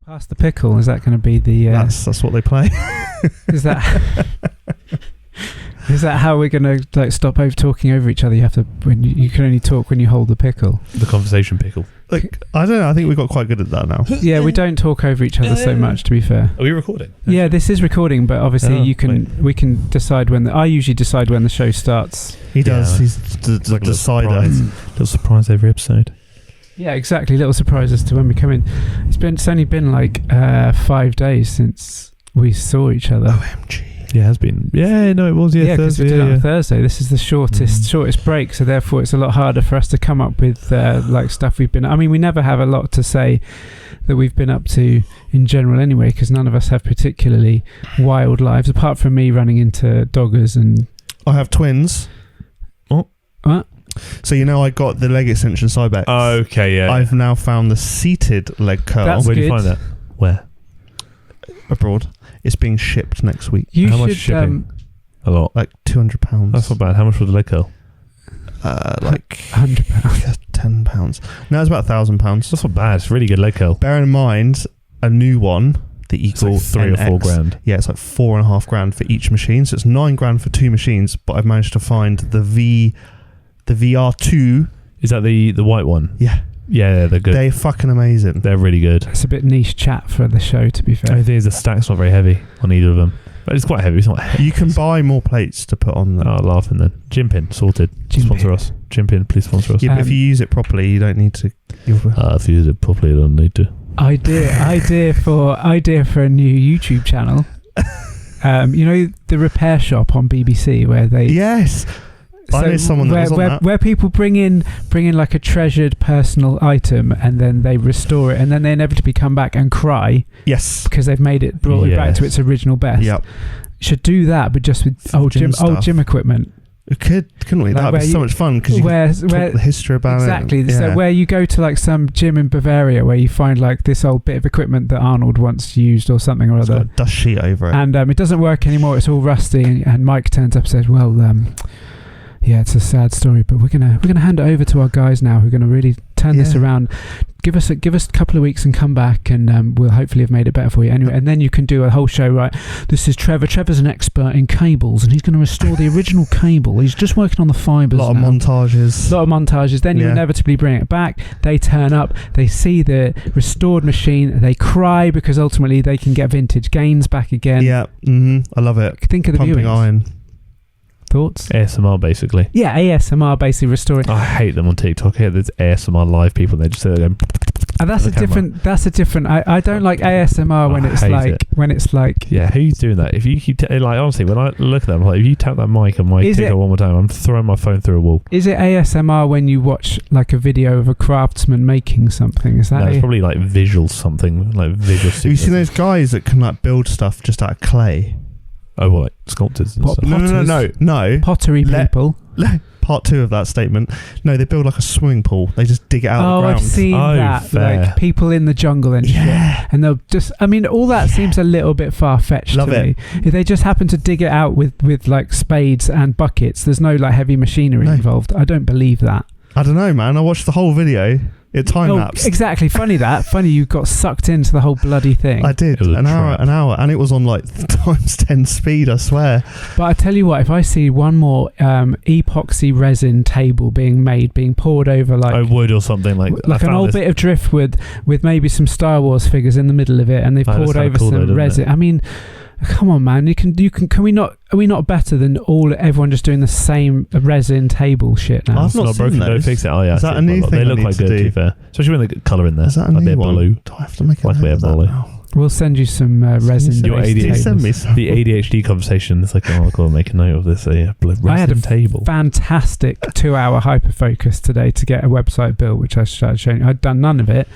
Pass the pickle. Is that going to be the? That's what they play. Is that? Is that how we're going to like stop talking over each other? You have to when you can only talk when you hold the pickle. The conversation pickle. Like I don't know. I think we got quite good at that now. Yeah, we don't talk over each other so much. To be fair. Are we recording? Yeah, this is recording, but obviously we can decide when. I usually decide when the show starts. He does. Yeah, He's the decider. Little surprise every episode. Yeah, exactly. Little surprises to when we come in. It's only been like 5 days since we saw each other. OMG. Yeah, it has been. Yeah, no, it was. Yeah, because we did it on Thursday. This is the shortest break, so therefore it's a lot harder for us to come up with like stuff we've been. I mean, we never have a lot to say that we've been up to in general, anyway, because none of us have particularly wild lives, apart from me running into doggers and. I have twins. Oh, what? So I got the leg extension Cybex. Oh, okay, yeah. I've now found the seated leg curl. That's Where good. did you find that? Where? Abroad. It's being shipped next week. How much shipping? A lot. Like £200. That's not bad. How much was the leg curl? Like £100. £10. No, it's about £1,000. That's not bad. It's a really good leg curl. Bear in mind, a new one, the Eagle It's like 3 NX, or 4 grand. Yeah, it's like $4,500 for each machine. So it's $9,000 for 2 machines. But I've managed to find the VR2. Is that the white one? Yeah. Yeah, they're good. They're fucking amazing. They're really good. It's a bit niche chat for the show, to be The fair. only thing is the stack's not very heavy on either of them. But it's quite heavy. It's not heavy. You can buy more plates to put on them. Oh, laughing then. Gym pin, sorted. Sponsor us. Gym pin, please sponsor us. Yeah, but if you use it properly, you don't need to. If you use it properly, you don't need to. Idea for a new YouTube channel. The repair shop on BBC where they Yes. I know someone that was on that. Where people bring in like a treasured personal item and then they restore it and then they inevitably come back and cry. Yes. Because they've brought it back to its original best. Yep. Should do that, but just with old gym equipment. It couldn't we? Like That'd be so much fun because you could talk the history about exactly. it. Exactly. So where you go to like some gym in Bavaria where you find like this old bit of equipment that Arnold once used or something or It's other. got a dust sheet over it. And it doesn't work anymore. It's all rusty. And Mike turns up and says, well, yeah, it's a sad story, but we're gonna hand it over to our guys now who are gonna really turn this around. Give us a couple of weeks and come back, and we'll hopefully have made it better for you. Anyway, and then you can do a whole show. Right, this is Trevor. Trevor's an expert in cables, and he's going to restore the original cable. He's just working on the fibres. A lot of montages. Then you inevitably bring it back. They turn up. They see the restored machine. They cry because ultimately they can get vintage gains back again. Yeah, I love it. Think of the Pumping viewings. iron. Thoughts? ASMR, basically. Yeah, ASMR, basically restoring. I hate them on TikTok. I hate there's ASMR live people. They just sit there going... And that's a different. I don't like ASMR when it's like. Yeah, who's doing that? If you keep honestly, when I look at them, like if you tap that mic on my TikTok one more time, I'm throwing my phone through a wall. Is it ASMR when you watch like a video of a craftsman making something? Is that? No, it's probably like visual something, like visual. Have you seen those guys that can like build stuff just out of clay? Oh, what? Sculptors and stuff. No. Pottery people. Part 2 of that statement. No, they build like a swimming pool. They just dig it out of the ground. I've seen that. Fair. Like people in the jungle and shit. And they'll just... I mean, all that seems a little bit far-fetched to me. If they just happen to dig it out with like spades and buckets, there's no like heavy machinery involved. I don't believe that. I don't know, man. I watched the whole video. It time-lapsed. Exactly. Funny you got sucked into the whole bloody thing. I did. An hour. And it was on like times 10 speed, I swear. But I tell you what, if I see one more epoxy resin table being poured over like... a wood or something like an old bit of driftwood with maybe some Star Wars figures in the middle of it and they've poured over some resin. I mean... Come on, man! You can. Can we not? Are we not better than everyone just doing the same resin table shit now? I've not seen broken. those. Don't fix it. Oh yeah, is that a new thing? They look quite good, to be fair. Especially when they get colour in there. Is that a new one? Blue. Do I have to make like a bit of blue? We'll send you some resin. Your ADHD. Send me some. The ADHD conversation. It's like, I'll make a note of this. Resin I had a table. Fantastic 2-hour hyperfocus today to get a website built, which I started showing you. I'd done none of it.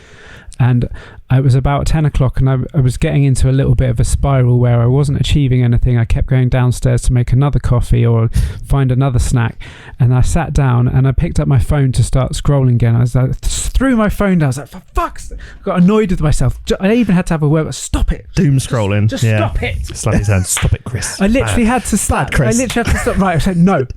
And it was about 10 o'clock and I was getting into a little bit of a spiral where I wasn't achieving anything. I kept going downstairs to make another coffee or find another snack. And I sat down and I picked up my phone to start scrolling again. I threw my phone down. I was like, for fuck's sake. I got annoyed with myself. I even had to have a word. Stop it. Doom scrolling. Just stop it. Slap his hand. Stop it, Chris. I literally had to stop. Chris. Right. I said, no.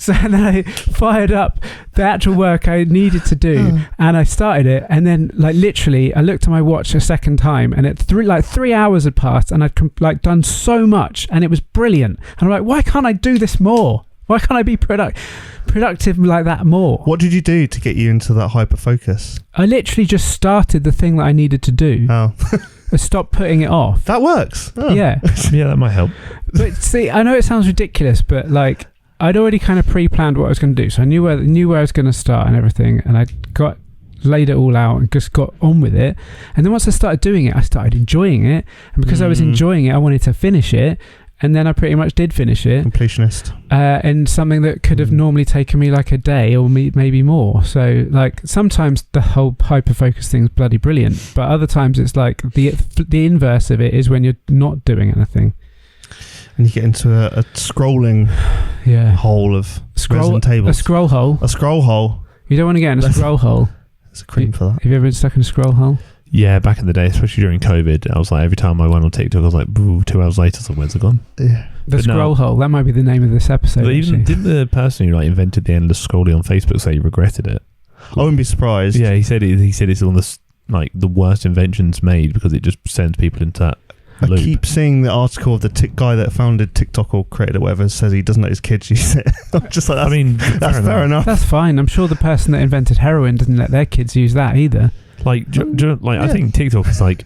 So then I fired up the actual work I needed to do, and I started it. And then, like, literally, I looked at my watch a second time, and it 3 hours had passed, and I'd done so much, and it was brilliant. And I'm like, why can't I do this more? Why can't I be productive like that more? What did you do to get you into that hyper focus? I literally just started the thing that I needed to do. Oh. I stopped putting it off. That works. Oh. Yeah. Yeah, that might help. But see, I know it sounds ridiculous, but like, I'd already kind of pre-planned what I was going to do. So I knew where I was going to start and everything. And I laid it all out and just got on with it. And then once I started doing it, I started enjoying it. And because I was enjoying it, I wanted to finish it. And then I pretty much did finish it. Completionist. And something that could have normally taken me like a day or maybe more. So like sometimes the whole hyper-focus thing's bloody brilliant. But other times it's like the inverse of it is when you're not doing anything. And you get into a scrolling hole of resin tables. A scroll hole. A scroll hole. You don't want to get in a scroll hole. It's a cream for that. Have you ever been stuck in a scroll hole? Yeah, back in the day, especially during COVID, I was like, every time I went on TikTok, I was like, 2 hours later, where's it gone? Yeah. The scroll hole. That might be the name of this episode. But even didn't the person who like invented the endless scrolling on Facebook say he regretted it? I wouldn't be surprised. Yeah, he said it's one of the worst inventions made because it just sends people into that loop. I keep seeing the article of the guy that founded TikTok or created it, whatever, says he doesn't let his kids use it. I'm just like, that's fair enough. That's fine. I'm sure the person that invented heroin doesn't let their kids use that either. I think TikTok is like,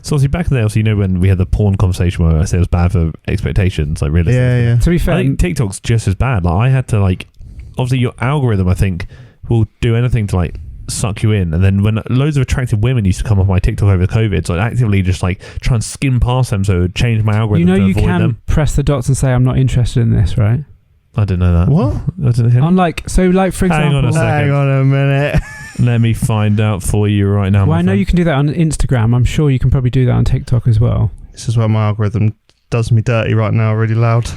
so obviously back in the day, obviously, you know, when we had the porn conversation where I said it was bad for expectations, like realistically. Yeah. To be fair, I think TikTok's just as bad. Like I had to obviously your algorithm, I think, will do anything to like suck you in. And then when loads of attractive women used to come off my TikTok over COVID, so I'd actively just like try and skim past them, so it would change my algorithm. You know, to you avoid can them. press the dots and say I'm not interested in this, right? I didn't know that. What? I didn't hear. On for example, Hang on a minute. Let me find out for you right now. Well, I know you can do that on Instagram. I'm sure you can probably do that on TikTok as well. This is where my algorithm does me dirty right now, really loud.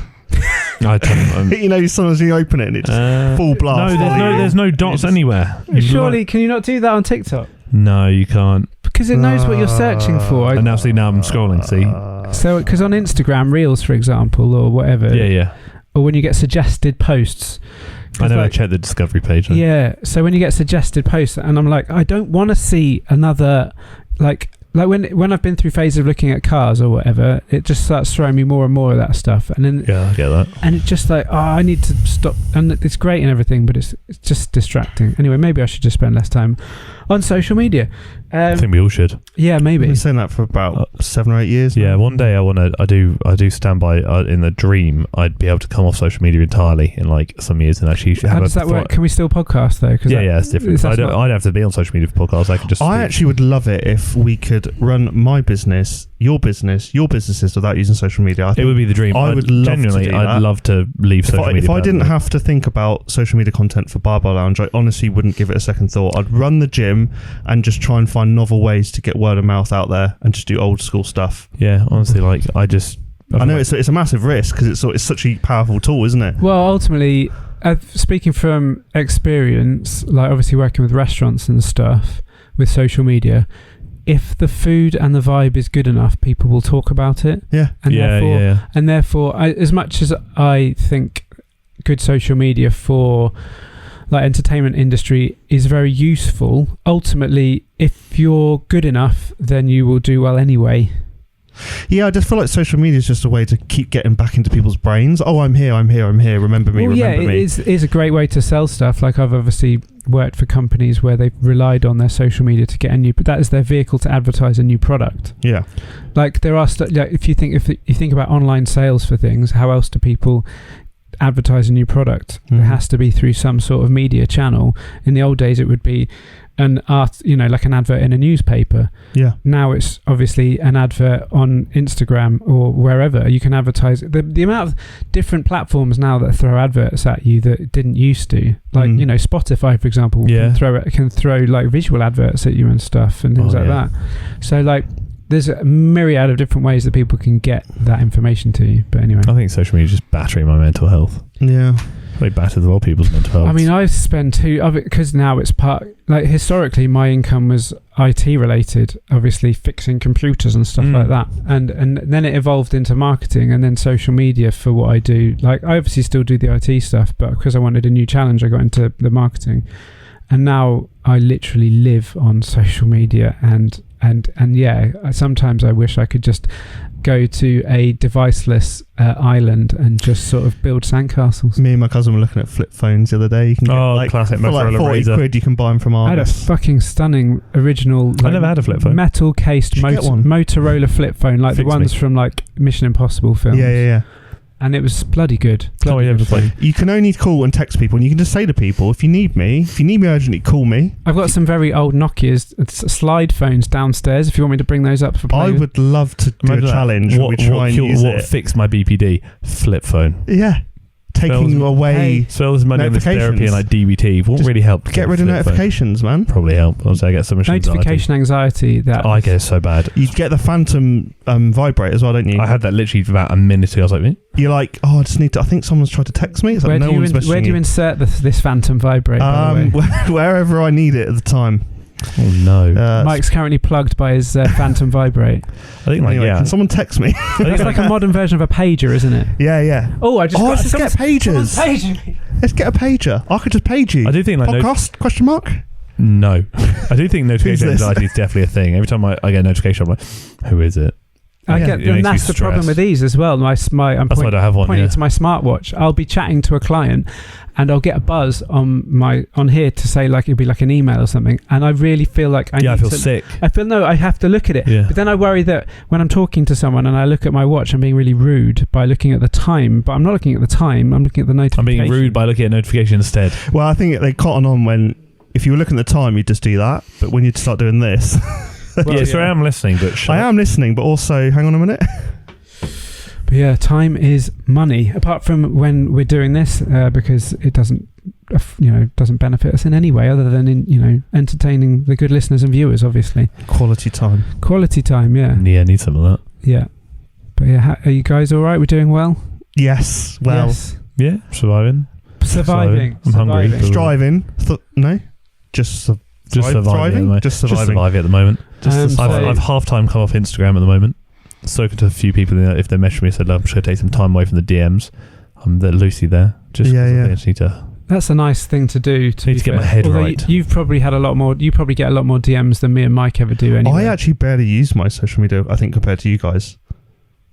You know, sometimes you open it and it's full blast. No, there's no dots anywhere. Surely, can you not do that on TikTok? No, you can't. Because it knows what you're searching for. And now I'm scrolling. See. So, because on Instagram Reels, for example, or whatever. Yeah. Or when you get suggested posts. I never checked the discovery page. Though. Yeah. So when you get suggested posts, and I'm like, I don't want to see another like when I've been through phases of looking at cars or whatever, it just starts throwing me more and more of that stuff, and then I get that. And it's just like, I need to stop. And it's great and everything, but it's just distracting. Anyway, maybe I should just spend less time on social media. I think we all should. Yeah, maybe. I've been saying that for about 7 or 8 years. Yeah, one day I do stand by in the dream I'd be able to come off social media entirely in like some years and actually have. How does that work? Can we still podcast though? Yeah, it's different. I'd have to be on social media for podcasts. I could just. I actually would love it if we could run my business, your businesses without using social media. It would be the dream. I'd love to leave social media. If I didn't have to think about social media content for Barbell Lounge, I honestly wouldn't give it a second thought. I'd run the gym and just try and find novel ways to get word of mouth out there and just do old school stuff. Yeah, honestly, I know it's a massive risk because it's such a powerful tool, isn't it? Well, ultimately, speaking from experience, like obviously working with restaurants and stuff with social media, if the food and the vibe is good enough, people will talk about it. Yeah. And therefore, as much as I think good social media for like entertainment industry is very useful, ultimately, if you're good enough, then you will do well anyway. Yeah, I just feel like social media is just a way to keep getting back into people's brains. Oh, I'm here. Remember me, remember me. It is a great way to sell stuff. Like I've obviously worked for companies where they've relied on their social media to get but that is their vehicle to advertise a new product. Yeah. Like there are if you think about online sales for things, how else do people advertise a new product? It has to be through some sort of media channel. In the old days it would be like an advert in a newspaper. Yeah. Now it's obviously an advert on Instagram or wherever you can advertise. The amount of different platforms now that throw adverts at you that it didn't used to, like Spotify for example, can throw like visual adverts at you and stuff and things that. So like there's a myriad of different ways that people can get that information to you. But anyway, I think social media is just battering my mental health. Yeah. Probably batters a lot of people's mental health. I mean, I spend because now it's historically my income was IT related, obviously fixing computers and stuff like that. And then it evolved into marketing and then social media for what I do. Like, I obviously still do the IT stuff, but because I wanted a new challenge, I got into the marketing. And now I literally live on social media and yeah, sometimes I wish I could just go to a deviceless island and just sort of build sandcastles. Me and my cousin were looking at flip phones the other day. You can get, classic for like 40 Razor. quid you can buy them from I had a Argos. fucking stunning original. I never had a flip phone. Metal cased Motorola flip phone, like the ones from like Mission Impossible films. Yeah. And it was bloody good. You can only call and text people, and you can just say to people, if you need me urgently, call me. I've got some very old Nokia's slide phones downstairs. If you want me to bring those up for play. I would love to do a challenge where we try and use it. What fixed my BPD? Flip phone. Yeah. Taking away spells money on this therapy and like DBT won't really help. Get rid of notifications, man. Probably help. Also, I get so much notification anxiety. That I get it so bad. You get the phantom vibrate as well, don't you? I had that literally about a minute ago. I was like, you're like, oh, I just need to. I think someone's tried to text me. It's like, where do you insert this phantom vibrate? By the way? Wherever I need it at the time. Oh no! Mike's currently plugged by his phantom vibrate. I think can someone text me? It's like a modern version of a pager, isn't it? Yeah. Oh, I just let's get pagers. Let's get a pager. I could just page you. I do think podcast question mark. No, I do think notification anxiety is definitely a thing. Every time I get a notification, I'm like, who is it? And that's the problem with these as well. I'm pointing to my smartwatch. I'll be chatting to a client, and I'll get a buzz on here to say, like, it'll be like an email or something, and I really feel like I feel sick. I have to look at it. But then I worry that when I'm talking to someone and I look at my watch, I'm being really rude by looking at the time. But I'm not looking at the time. I'm looking at the notification. I'm being rude by looking at notification instead. Well, I think they cotton on when if you were looking at the time, you just do that. But when you start doing this. Sorry, I'm listening, but I am listening, but also, hang on a minute. But yeah, time is money. Apart from when we're doing this, because it doesn't benefit us in any way other than in entertaining the good listeners and viewers. Obviously, quality time. Yeah. Yeah, need some of that. Yeah, but yeah, are you guys all right? We're doing well. Yes. Well. Yes. Yeah, surviving. I'm hungry. Striving. No. Just surviving. Just surviving at the moment. I've half time come off Instagram at the moment. Spoken to a few people. If they message me and said, I'm just going to take some time away from the DMs. I'm Lucy there. I just need to. That's a nice thing to do. Need to get my head right. You've probably had a lot more. You probably get a lot more DMs than me and Mike ever do. Anyway, I actually barely use my social media. I think compared to you guys.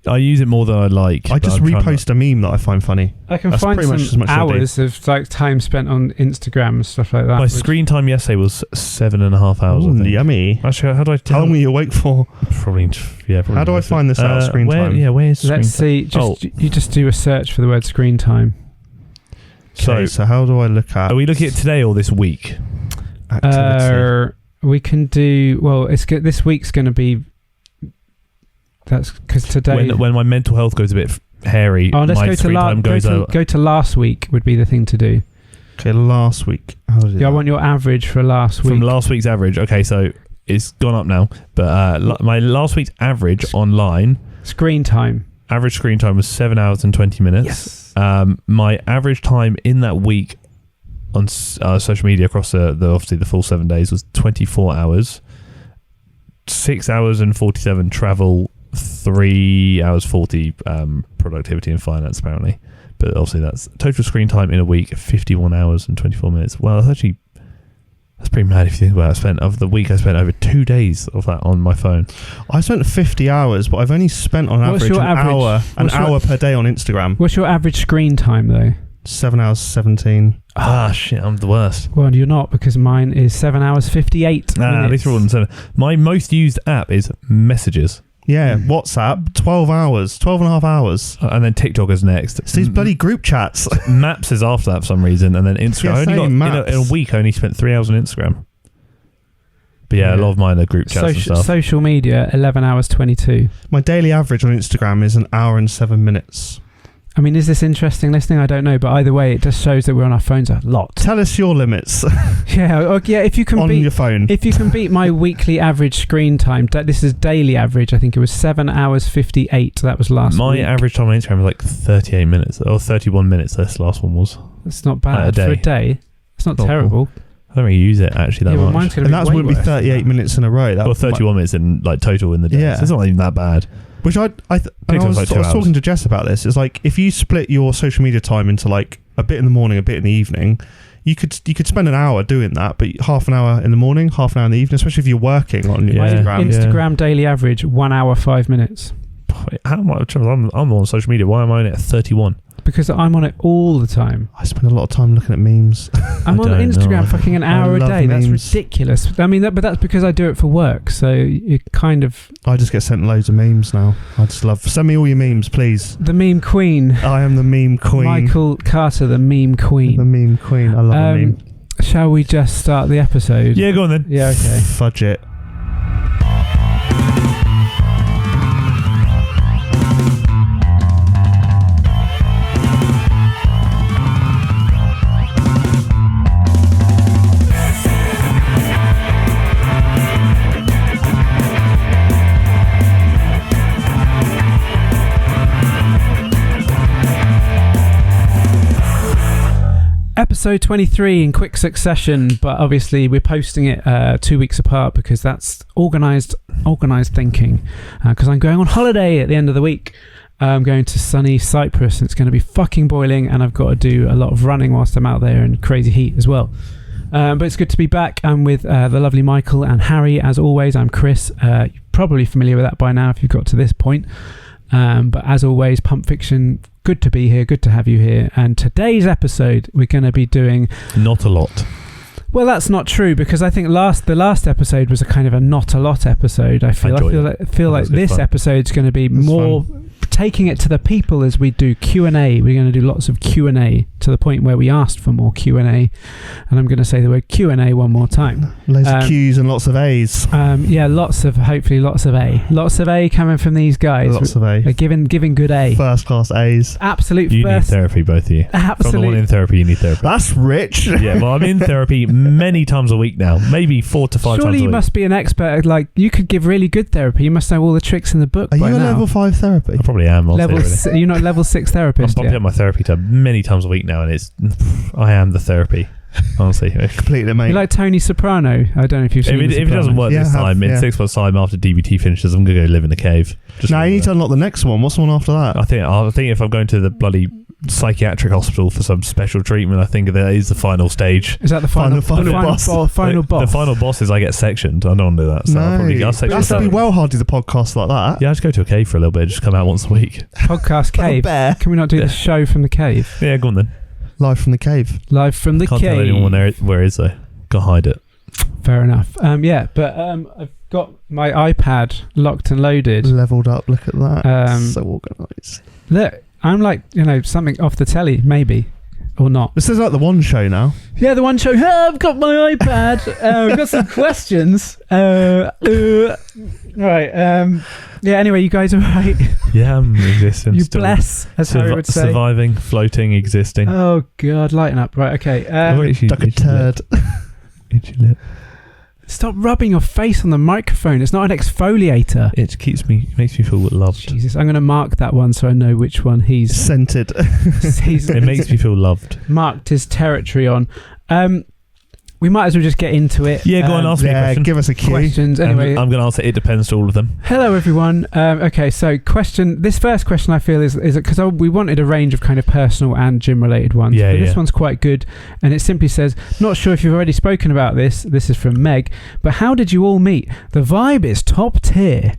I use it more than I like. I just repost a meme that I find funny. I can find some hours of like time spent on Instagram and stuff like that. My screen time yesterday was 7.5 hours. Ooh, yummy. Actually, how do I tell? How long were you awake for? Probably. How do I find this out? Screen time. Yeah, where's screen time? Let's see. You just do a search for the word screen time. So how do I look at? Are we looking at today or this week? Activity. We can do. Well, this week's going to be. That's because today. When my mental health goes a bit hairy, let's my go screen time goes over. Go to last week would be the thing to do. Okay, last week. I want your average for last week. From last week's average. Okay, so it's gone up now. But my last week's average online screen time. Average screen time was 7 hours and 20 minutes. Yes. My average time in that week on social media across obviously the full 7 days was 24 hours. 6 hours and 47 travel. 3 hours 40 productivity and finance apparently, but obviously that's total screen time in a week 51 hours and 24 minutes. Well, that's pretty mad if you think about it. I spent over 2 days of that on my phone. I spent 50 hours, but I've only spent on average an hour per day on Instagram. What's your average screen time though? 7 hours 17. Shit, I'm the worst. Well, you're not, because mine is 7 hours 58 minutes. These are all 7. My most used app is Messages. Yeah, WhatsApp, 12 hours, 12 and a half hours. And then TikTok is next. It's these bloody group chats. Maps is after that for some reason. And then Instagram. In a week, I only spent 3 hours on Instagram. But yeah, a lot of mine are group chats and stuff. Social media, 11 hours 22. My daily average on Instagram is an hour and 7 minutes. I mean, is this interesting listening? I don't know, but either way, it just shows that we're on our phones a lot. Tell us your limits Yeah, if you can on your phone. If you can beat my weekly average screen time, this is daily average. I think it was 7 hours 58. That was last My week. average time on Instagram was like 38 minutes or 31 minutes. This last one was. It's not bad for a day. It's not terrible. I don't really use it actually that much. Mine's And that wouldn't be 38 minutes in a row. Or 31 minutes in like total in the day. Yeah. So it's not even that bad. Which I was like 2 hours. talking to Jess about this. It's like if you split your social media time into like a bit in the morning, a bit in the evening, you could spend an hour doing that, but half an hour in the morning, half an hour in the evening, especially if you're working on your Instagram. Instagram daily average 1 hour 5 minutes. How much? I'm on social media. Why am I on it at 31? Because I'm on it all the time. I spend a lot of time looking at memes. I'm on Instagram fucking an hour a day. Memes. That's ridiculous. I mean, but that's because I do it for work. So you kind of... I just get sent loads of memes now. I just love... Send me all your memes, please. The meme queen. I am the meme queen. Michael Carter, the meme queen. The meme queen. I love a meme. Shall we just start the episode? Yeah, go on then. Yeah, okay. Fudge it. Episode 23 in quick succession, but obviously we're posting it 2 weeks apart because that's organised thinking. Because I'm going on holiday at the end of the week. I'm going to sunny Cyprus and it's going to be fucking boiling, and I've got to do a lot of running whilst I'm out there in crazy heat as well. But it's good to be back. I'm with the lovely Michael and Harry as always. I'm Chris. You're probably familiar with that by now if you've got to this point. But as always, Pump Fiction, good to be here, good to have you here. And today's episode, we're going to be doing... Not a lot. Well, that's not true, because I think the last episode was a kind of a not a lot episode. I feel like this episode's going to be more taking it to the people as we do Q&A. We're going to do lots of Q&A to the point where we asked for more Q&A. And I'm going to say the word Q&A one more time. Loads of Q's and lots of A's. Yeah, hopefully lots of A. Lots of A coming from these guys. Lots of A. Giving good A. First class A's. Absolute You first. need therapy, both of you. Absolutely. From the one in therapy, you need therapy. That's rich. Yeah, well, I'm in therapy many times a week now. Maybe 4 to 5 times a week. Surely you must be an expert. Like, you could give really good therapy. You must know all the tricks in the book. Are you by a now. level 5 therapy? I probably am. You're not level 6 therapist. I'm bumping up my therapy tab many times a week now, and I am the therapy. Honestly, completely, mate. You're like Tony Soprano. I don't know if you've seen if it doesn't work this time, in 6 months' time after DBT finishes, I'm gonna go live in a cave. Now you need to unlock the next one. What's the one after that? I think if I'm going to the bloody psychiatric hospital for some special treatment, I think that is the final stage. Is that the final boss? Final boss. The final boss is I get sectioned. I don't want to do that. So I'll section that's to be well hard do the podcast like that. Yeah, I just go to a cave for a little bit. Just come out once a week. Podcast cave. Can we not do the show from the cave? Yeah, go on then. Live from the cave. Live from the Can't cave. tell anyone where it is though. Gotta hide it. Fair enough. I've got my iPad locked and loaded. Leveled up. Look at that. So organised. Look, I'm like, something off the telly, maybe. Or not. This is like the One Show now. Yeah, the One Show. I've got my iPad. I've got some questions. Right. Yeah, anyway, you guys are right. Yeah, I'm existing. You bless, as Harry would say. Surviving, floating, existing. Oh, God, lighten up. Right, okay. Duck a turd. Itchy lip. Stop rubbing your face on the microphone. It's not an exfoliator. It makes me feel loved. Jesus, I'm going to mark that one so I know which one he's... Scented. It makes me feel loved. Marked his territory on. We might as well just get into it. Yeah, go on, ask me a question. Give us a cue. Questions, anyway. I'm going to answer it depends to all of them. Hello, everyone. Okay, so this first question I feel is because we wanted a range of kind of personal and gym-related ones. Yeah, This one's quite good, and it simply says, not sure if you've already spoken about this. This is from Meg, but how did you all meet? The vibe is top tier.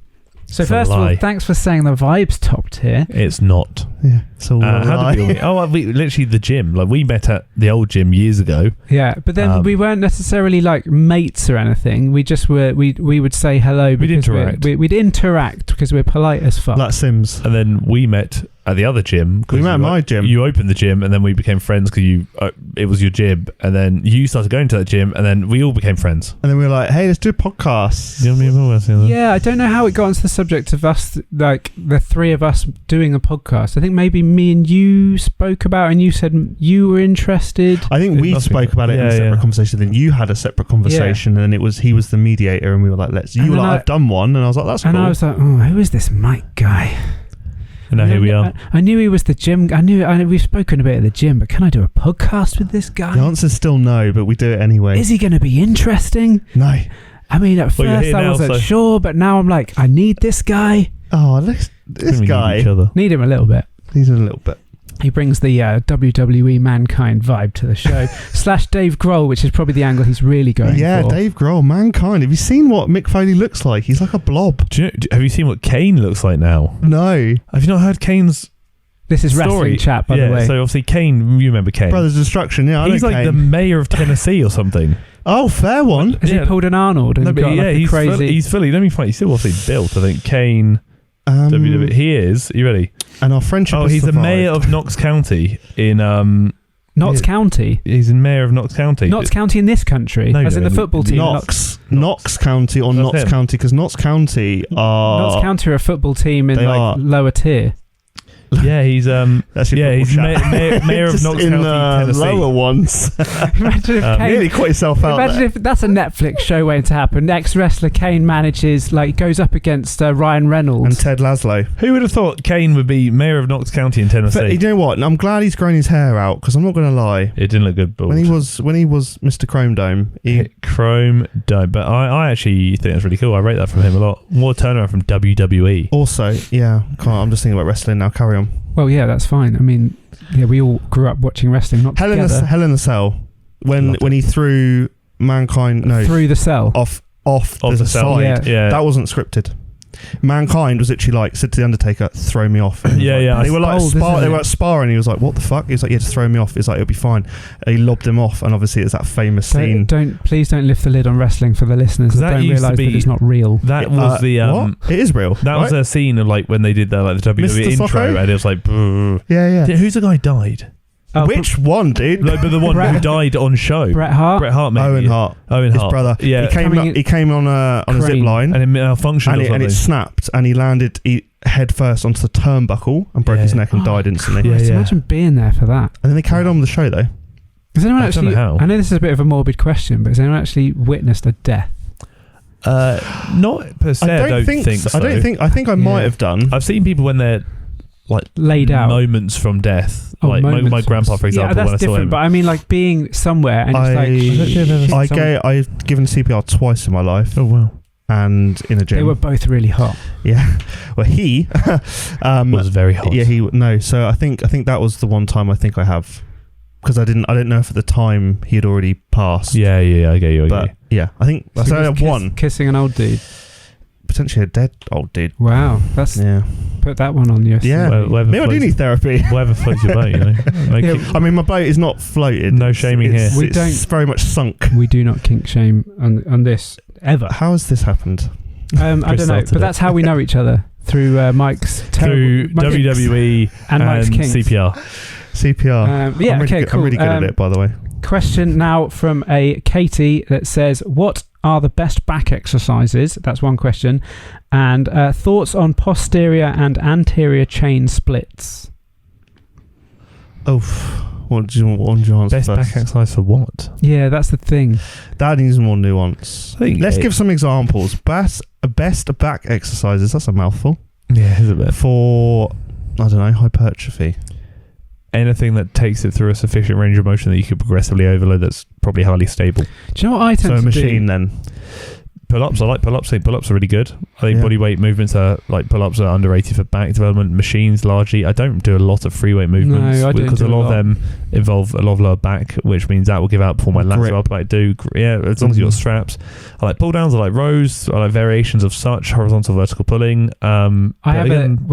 So first of all, thanks for saying the vibe's top tier. It's not. Yeah, it's all how did we meet? We literally the gym. Like we met at the old gym years ago. Yeah, but then we weren't necessarily like mates or anything. We just were. We would say hello. We'd interact. We'd interact because we're polite as fuck. Like Sims. And then we met at the other gym. We met at my gym. You opened the gym, and then we became friends because it was your gym, and then you started going to that gym, and then we all became friends. And then we were like, hey, let's do a podcast. Yeah, I don't know how it got onto the subject of us, like the three of us doing a podcast. I think maybe me and you spoke about it, and you said you were interested. I think we spoke about it in a separate conversation. Then you had a separate conversation, and then he was the mediator, and we were like, I've done one, and I was like, that's cool. And I was like, oh, who is this Mike guy? And now here we are. I knew he was the gym. I knew we've spoken a bit at the gym, but can I do a podcast with this guy? The answer's still no, but we do it anyway. Is he going to be interesting? No. I mean, at first I wasn't sure, but now I'm like, I need this guy. Oh, this guy. Need him a little bit. Needs him a little bit. He brings the WWE Mankind vibe to the show. / Dave Grohl, which is probably the angle he's really going for. Yeah, Dave Grohl, Mankind. Have you seen what Mick Foley looks like? He's like a blob. Have you seen what Kane looks like now? No. Have you not heard Kane's This is story? Wrestling Chat, by the way. So obviously Kane, you remember Kane. Brothers Destruction, yeah. He's like the mayor of Tennessee or something. Oh, fair one. Has he pulled an Arnold? And he's crazy... he's fully, let me find, he's still obviously built, I think, Kane... WWE. He is. Are you ready? And our friendship. Oh, he's the mayor of Knox County in Notts County. He's in mayor of Knox County. Notts County in this country, as in the football team. Knox County or Notts County, because Notts County are a footbal team in lower tier. Yeah, he's he's mayor of Knox in County, Tennessee. Lower ones. Imagine if Kane, nearly caught yourself out. Imagine if that's a Netflix show waiting to happen. Ex-wrestler Kane goes up against Ryan Reynolds and Ted Laszlo. Who would have thought Kane would be mayor of Knox County in Tennessee? But you know what? I'm glad he's grown his hair out, because I'm not going to lie. It didn't look good. Bald. When he was Mr. Chrome Dome. Chrome Dome. But I actually think that's really cool. I rate that from him a lot. More turnaround from WWE. Also, yeah. I'm just thinking about wrestling now. Carry on. Well, yeah, that's fine. I mean, yeah, we all grew up watching wrestling, not Hell together. in the Cell, when he threw Mankind through the cell off the side. Yeah. That wasn't scripted. Mankind was literally like, said to the Undertaker, throw me off. And they were like sparring. He was like, what the fuck? He was like, yeah, just throw me off. He's like, it'll be fine. And he lobbed him off, and obviously it's that famous scene. Please don't lift the lid on wrestling for the listeners that don't realise that it's not real. That was what? It is real. That was a scene of like when they did the WWE intro, and it was like, yeah. Who's the guy died? Which one, dude? No, but the one who died on show. Bret Hart, maybe. Owen Hart, his brother. Yeah, he came on a zip line, and it malfunctioned, and it snapped, and he landed head first onto the turnbuckle and broke his neck and died instantly. Imagine being there for that. And then they carried on with the show, though. Has anyone actually? I know this is a bit of a morbid question, but has anyone actually witnessed a death? Not per se. I don't think so. I think I might have done. I've seen people when they're like laid out, moments from death. Like my grandpa, for example. Yeah, that's when I saw different. him. But I mean, like being somewhere and I've given CPR twice in my life. Oh wow! And in a gym. They were both really hot. Yeah. Well, he was very hot. Yeah, so I think that was the one time I think I have, because I didn't know if at the time he had already passed. Yeah, I get you. But yeah, I think that's only one. Kissing an old dude. Potentially a dead old dude. Wow, put that one on your. Yeah, maybe I do need therapy. Whatever floats your boat, you know. I mean, my boat is not floated. No shaming here. It's very much sunk. We do not kink shame on this ever. How has this happened? I don't know, but that's how we know each other, through Mike's WWE and Mike's kinks. CPR. I'm really good at it, by the way. Question now from a Katie that says, what are the best back exercises? That's one question. And thoughts on posterior and anterior chain splits. What do you want? Best back exercise for what? Yeah, that's the thing. That needs more nuance. Let's give some examples. Best back exercises. That's a mouthful. Yeah, it is a bit. For, I don't know, hypertrophy. Anything that takes it through a sufficient range of motion that you could progressively overload, that's probably highly stable. Do you know what I tend to do? So a machine then. Pull-ups. I like pull-ups. I think pull-ups are really good. I think body weight movements are like pull-ups are underrated for back development. Machines largely. I don't do a lot of free weight movements because a lot of them involve a lot of lower back, which means that will give out before my lats up. I do. Yeah, as long as you've got straps. I like pull downs. I like rows. I like variations of such horizontal, vertical pulling. When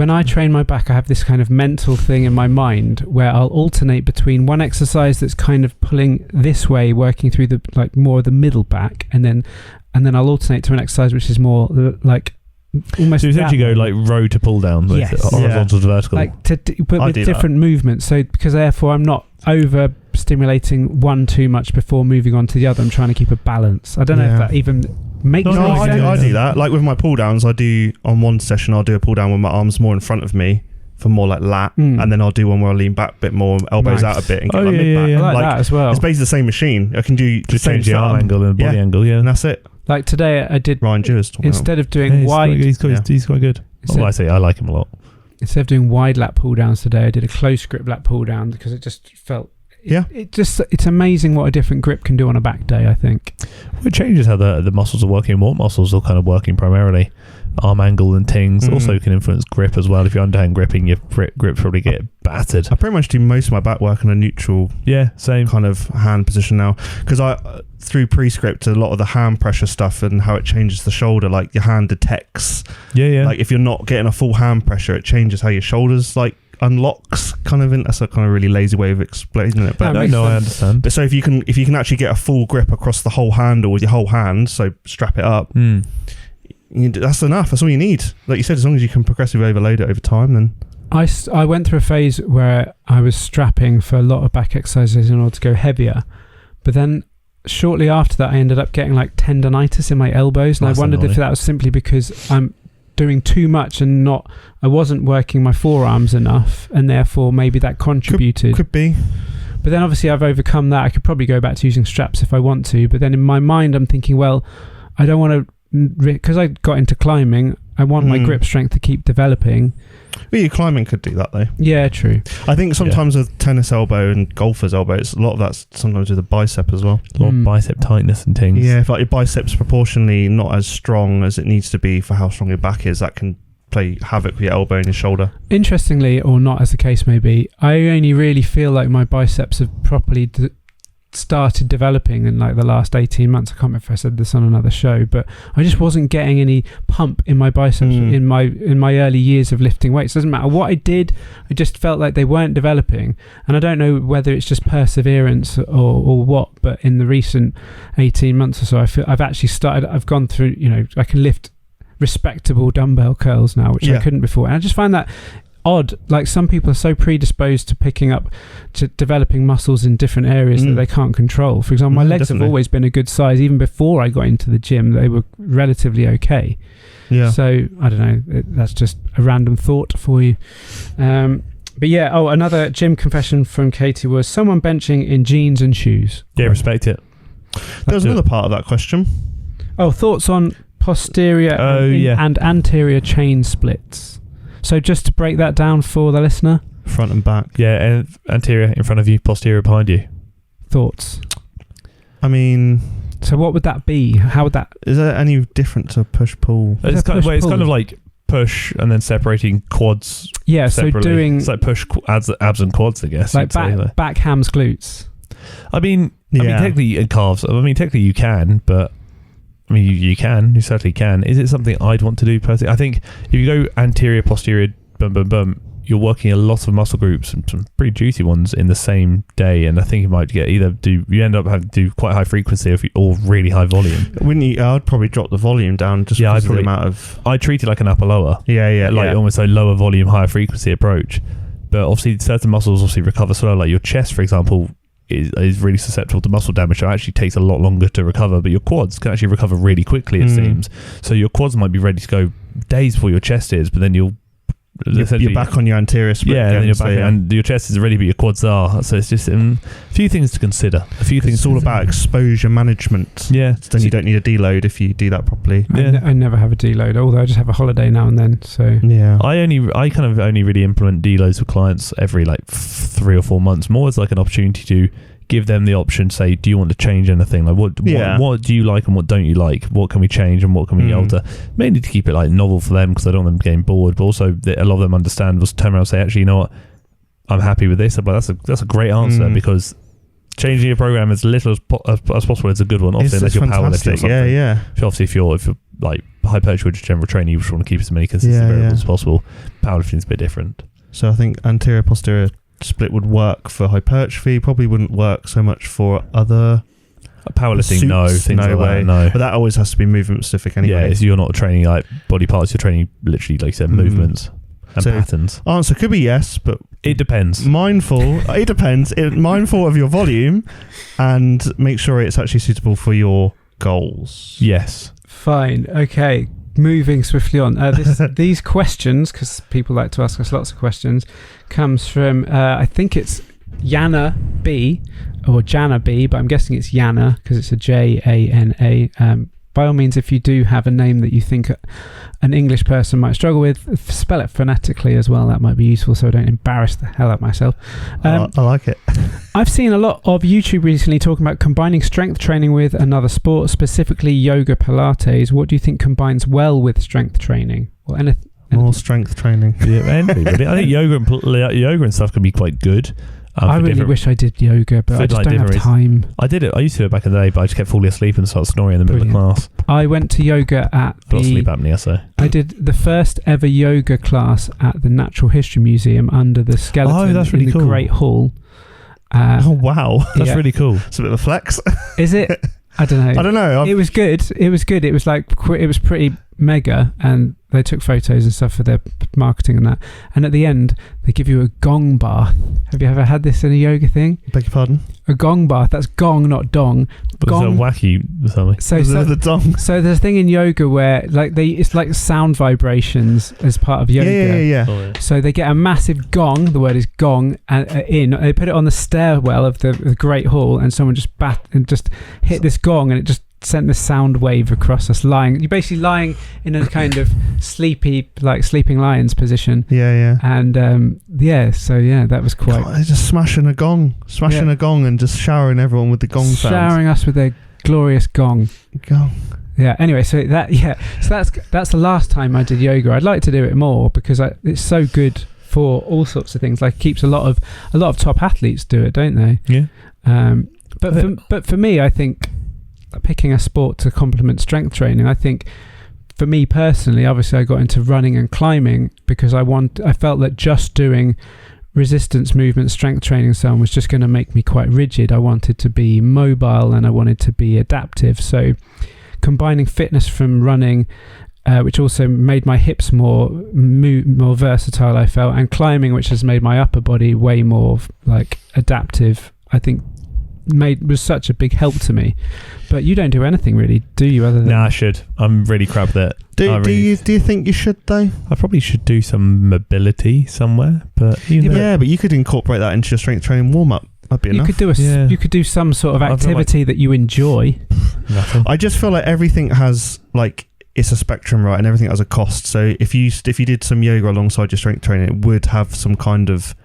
I train my back, I have this kind of mental thing in my mind where I'll alternate between one exercise that's kind of pulling this way, working through the more of the middle back, and then I'll alternate to an exercise which is more like almost. So you essentially go like row to pull down, with horizontal to vertical, like but with different movements. So because therefore I'm not over stimulating one too much before moving on to the other. I'm trying to keep a balance. I don't know if that even makes sense. I do that. Like with my pull downs, I do on one session I'll do a pull down with my arms more in front of me for more like lat, and then I'll do one where I lean back a bit more, elbows out a bit, and get my mid back. I like that as well. It's basically the same machine. I can do just change the arm angle and body angle, and that's it. Like today, I did Ryan Jewers instead of doing wide. He's quite good. I like him a lot. Instead of doing wide lat pull downs today, I did a close grip lat pull down because it just felt. It's amazing what a different grip can do on a back day, I think. Well, it changes how the muscles are working, what muscles are kind of working primarily. Arm angle and things also can influence grip as well. If you're underhand gripping, your grip probably get battered. I pretty much do most of my back work in a neutral same kind of hand position now, because I through pre-script a lot of the hand pressure stuff and how it changes the shoulder, like your hand detects like if you're not getting a full hand pressure, it changes how your shoulders like unlocks kind of. That's a kind of really lazy way of explaining it, but I understand. But so if you can actually get a full grip across the whole handle with your whole hand, so strap it up, that's enough. That's all you need. Like you said, as long as you can progressively overload it over time, then. I went through a phase where I was strapping for a lot of back exercises in order to go heavier, but then shortly after that I ended up getting like tendonitis in my elbows, and I wondered if that was simply because I'm doing too much and I wasn't working my forearms enough, and therefore maybe that contributed. Could be. But then obviously I've overcome that. I could probably go back to using straps if I want to, but then in my mind I'm thinking, well, I don't want to, because I got into climbing, I want my grip strength to keep developing. Well, your climbing could do that though. Yeah, true. I think sometimes with tennis elbow and golfer's elbow, it's a lot of that's sometimes with the bicep as well. A lot of bicep tightness and things. Yeah, if like your bicep's proportionally not as strong as it needs to be for how strong your back is, that can play havoc with your elbow and your shoulder. Interestingly, or not as the case may be, I only really feel like my biceps have properly started developing in like the last 18 months. I can't remember if I said this on another show, but I just wasn't getting any pump in my biceps in my early years of lifting weights. It doesn't matter what I did, I just felt like they weren't developing, and I don't know whether it's just perseverance or what, but in the recent 18 months or so I feel I've gone through, I can lift respectable dumbbell curls now, which I couldn't before, and I just find that odd. Like some people are so predisposed to developing muscles in different areas that they can't control. For example, my legs have always been a good size. Even before I got into the gym, they were relatively okay. Yeah. So I don't know, that's just a random thought for you. But yeah, another gym confession from Katie was someone benching in jeans and shoes. Yeah, respect it. There was another part of that question. Thoughts on posterior and anterior chain splits. So just to break that down for the listener. Front and back. Yeah, anterior in front of you, posterior behind you. Thoughts? I mean... So what would that be? How would that... Is there any different to push-pull? It's kind of like push and then separating quads. Yeah, separately. So doing... It's like push abs and quads, I guess. Like back hams, glutes. I mean, technically, and calves. I mean, technically you can, but... I mean, you certainly can. Is it something I'd want to do personally? I think if you go anterior, posterior, you're working a lot of muscle groups, some pretty juicy ones in the same day, and I think you might you end up having to do quite high frequency or really high volume. Wouldn't you? I'd probably drop the volume down just because of the amount of... I treat it like an upper-lower. Almost a lower volume, higher frequency approach. But obviously certain muscles recover slow, like your chest, for example, is really susceptible to muscle damage, so it actually takes a lot longer to recover, but your quads can actually recover really quickly, it seems. So your quads might be ready to go days before your chest is, but then you're back on your anterior split. Yeah, and then you're back, and your chest is ready, but your quads are. So it's just a few things to consider. It's all about exposure management. Yeah. So then you don't need a deload if you do that properly. Yeah. I never have a deload, although I just have a holiday now and then. So yeah, I kind of only really implement deloads with clients every like 3 or 4 months, more as like an opportunity to give them the option, say, do you want to change anything? Like what do you like and what don't you like? What can we change and what can we alter? Mainly to keep it like novel for them, because I don't want them getting bored, but also a lot of them understand, will turn around and say, actually, you know what, I'm happy with this. But that's a great answer, because changing your program as little as possible is a good one. Obviously, unless you're powerlifting or something. Yeah. If you're like hypertrophy or just general training, you just want to keep as many consistent variables as possible. Powerlifting is a bit different. So I think anterior posterior split would work for hypertrophy, probably wouldn't work so much for other Powerlifting, suits, no. Things no like way. that, no. But that always has to be movement specific anyway. Yeah, you're not training like body parts, you're training literally, like you said, movements and patterns. Answer could be yes, but it depends. It depends. Mindful of your volume and make sure it's actually suitable for your goals. Yes. Fine. Okay. Moving swiftly on. These questions, because people like to ask us lots of questions, comes from, I think it's Yana B, or Jana B, but I'm guessing it's Yana because it's a Jana. By all means, if you do have a name that you think an English person might struggle with, spell it phonetically as well. That might be useful so I don't embarrass the hell out of myself. I like it. I've seen a lot of YouTube recently talking about combining strength training with another sport, specifically yoga Pilates. What do you think combines well with strength training? Or anything? More strength training. Yeah, anything, really. I think yoga and stuff can be quite good. I really wish I did yoga, but I just don't have time. I did it. I used to do it back in the day, but I just kept falling asleep and started snoring in the middle of class. I went to yoga at sleep apnea, so I did the first ever yoga class at the Natural History Museum under the skeleton in the Great Hall. Oh wow, that's really cool. It's a bit of a flex. Is it? I don't know. It was good. It was pretty mega, and they took photos and stuff for their marketing and that. And at the end, they give you a gong bath. Have you ever had this in a yoga thing? Beg your pardon? A gong bath. That's gong, not dong. Gong. It's wacky something. So the dong. So there's a thing in yoga where it's like sound vibrations as part of yoga. Yeah. Oh, yeah. So they get a massive gong. The word is gong. They put it on the stairwell of the Great Hall, and someone just hit this gong, and it just sent this sound wave across us. You're basically lying in a kind of sleepy, like sleeping lions position. Yeah. And that was quite. God, they're just smashing a gong, and just showering everyone with the gong sound. Showering us with their glorious gong. Yeah. Anyway, so that's the last time I did yoga. I'd like to do it more because it's so good for all sorts of things. Like it keeps a lot of top athletes do it, don't they? Yeah. But for me, I think picking a sport to complement strength training, I think for me personally, obviously I got into running and climbing because I felt that just doing resistance movement, strength training, so on was just going to make me quite rigid. I wanted to be mobile and I wanted to be adaptive. So combining fitness from running, which also made my hips more versatile, I felt, and climbing, which has made my upper body way more like adaptive, I think was such a big help to me. But you don't do anything really, do you? Other than I should. I'm really crap at it. Do you think you should though? I probably should do some mobility somewhere, but but you could incorporate that into your strength training warm up. That'd be enough. You could do some sort of activity that you enjoy. Nothing. I just feel like everything has it's a spectrum, right? And everything has a cost. So if you did some yoga alongside your strength training, it would have some kind of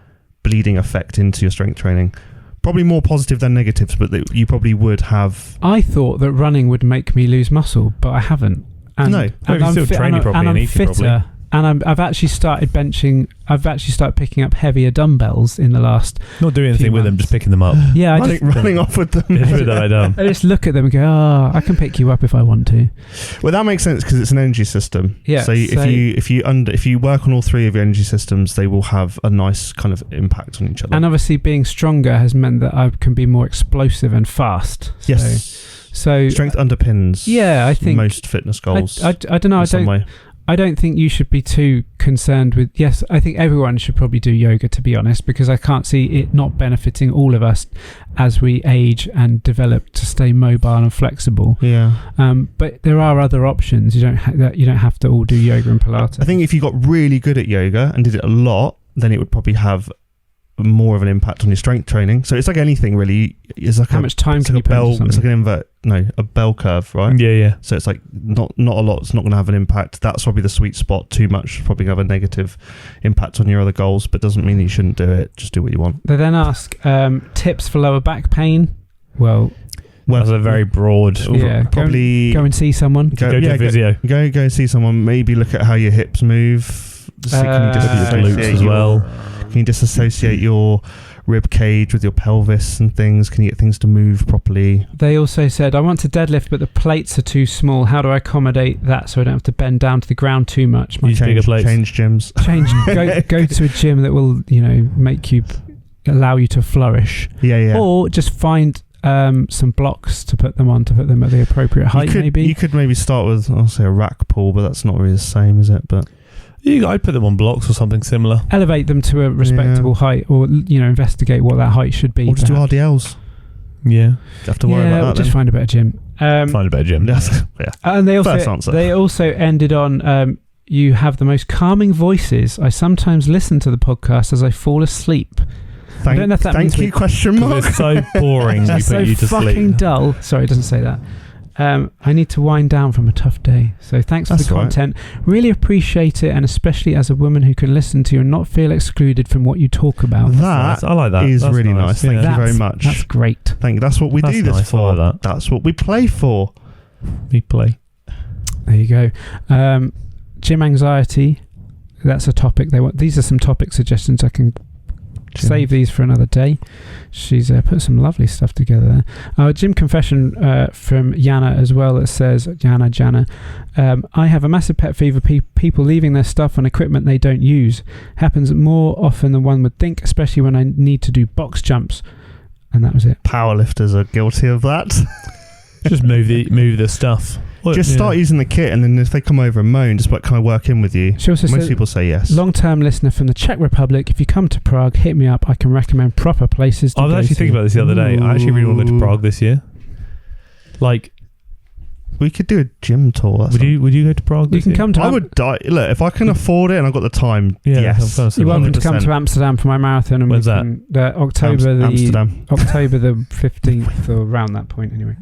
bleeding effect into your strength training. Probably more positive than negatives, but you probably would have. I thought that running would make me lose muscle, but I haven't. And I'm still training properly and eating fitter. Probably. And I've actually started benching. I've actually started picking up heavier dumbbells in the last. Not doing anything with them, just picking them up. Yeah, running off with them. I just look at them and go, I can pick you up if I want to. Well, that makes sense because it's an energy system. Yeah. So if you work on all three of your energy systems, they will have a nice kind of impact on each other. And obviously, being stronger has meant that I can be more explosive and fast. Yes. So strength underpins. Yeah, I think most fitness goals. I don't know. I don't think you should be too concerned with. Yes, I think everyone should probably do yoga, to be honest, because I can't see it not benefiting all of us as we age and develop to stay mobile and flexible. Yeah. But there are other options. You don't have to all do yoga and Pilates. I think if you got really good at yoga and did it a lot, then it would probably have more of an impact on your strength training. So it's like anything really. It's like how much time can you put into something? It's like a bell curve, right? Yeah. So it's like not a lot. It's not going to have an impact. That's probably the sweet spot. Too much probably have a negative impact on your other goals, but doesn't mean that you shouldn't do it. Just do what you want. They then ask tips for lower back pain. Well, that's a very broad. Yeah, probably go and see someone. Go to physio. Go and see someone. Maybe look at how your hips move. Can you just your glutes as well? Can you disassociate your rib cage with your pelvis and things? Can you get things to move properly? They also said, I want to deadlift, but the plates are too small. How do I accommodate that so I don't have to bend down to the ground too much? Use bigger plates. Change gyms. Go to a gym that will, allow you to flourish. Yeah. Or just find some blocks to put them on, to put them at the appropriate height. You could maybe start with, I'll say, a rack pull, but that's not really the same, is it? But I'd put them on blocks or something similar. Elevate them to a respectable height, or investigate what that height should be. Or just do RDLs. Yeah, you have to worry about that. Just find a better gym. Find a better gym. Yeah. And First answer. They also ended on. You have the most calming voices. I sometimes listen to the podcast as I fall asleep. I don't know if that means question mark. It's so boring. We put you to sleep. Fucking dull. Sorry, it doesn't say that. I need to wind down from a tough day. So thanks for the content. Right. Really appreciate it, and especially as a woman who can listen to you and not feel excluded from what you talk about. That I like that. Is that's really nice. Thank you very much. That's great. Thank you. That's what we do this for. Like that. That's what we play for. We play. There you go. Gym anxiety. That's a topic they want. These are some topic suggestions. I can save these for another day. She's put some lovely stuff together there. Gym confession from Yana as well. It says, Jana, I have a massive pet peeve of people leaving their stuff on equipment they don't use. Happens more often than one would think, especially when I need to do box jumps. And that was it. Powerlifters are guilty of that. Just move the stuff. Just start using the kit, and then if they come over and moan, just like, can I work in with you? Most people say yes. Long-term listener from the Czech Republic. If you come to Prague, hit me up. I can recommend proper places to I was actually thinking about this the other day. I actually really want to go to Prague this year. Like, we could do a gym tour. Would you go to Prague this year? Come to I would die. Look, if I can afford it and I've got the time, yes. You're welcome to come to Amsterdam for my marathon. And when's that? Amsterdam. October the 15th, or around that point anyway.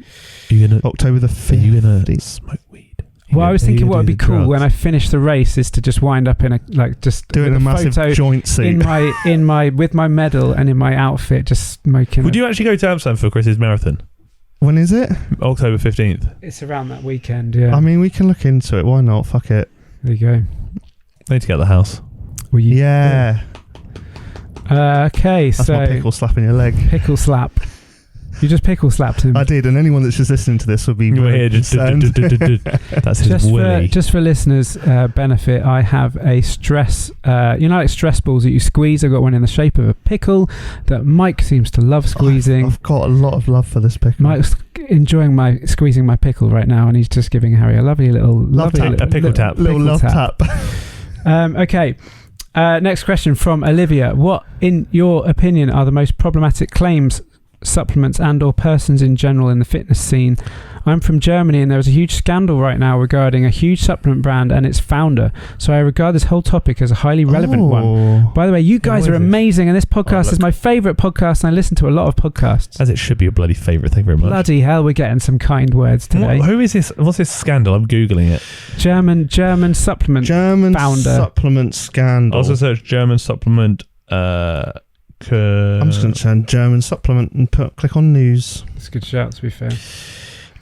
October the 5th. Are you going to smoke weed? Well, I was thinking what would be cool when I finish the race is to just wind up in doing a massive joint suit with my medal and in my outfit, just smoking. Would you actually go to Amsterdam for Chris's marathon? When is it? October 15th. It's around that weekend, yeah. I mean, we can look into it. Why not? Fuck it. There you go. I need to get the house. Yeah. Okay, that's my pickle slapping your leg. Pickle slap. You just pickle slapped him. I did, and anyone that's just listening to this will be that's his willy. Just for listeners' benefit, I have a stress, like stress balls that you squeeze. I've got one in the shape of a pickle that Mike seems to love squeezing. I've got a lot of love for this pickle. Mike's enjoying squeezing my pickle right now, and he's just giving Harry a lovely little pickle tap. Little love tap. Okay. Next question from Olivia. What, in your opinion, are the most problematic claims, supplements and or persons in general in the fitness scene? I'm from Germany, and there is a huge scandal right now regarding a huge supplement brand and its founder, so I regard this whole topic as a highly relevant one. By the way, you guys are amazing, and this podcast is my favourite podcast, and I listen to a lot of podcasts. As it should be your bloody favourite. Thank you very much. Bloody hell, we're getting some kind words today. Who is this? What's this scandal? I'm Googling it. German supplement founder. Supplement scandal. I also search German supplement I'm just going to turn German supplement and click on news. It's a good shout, to be fair.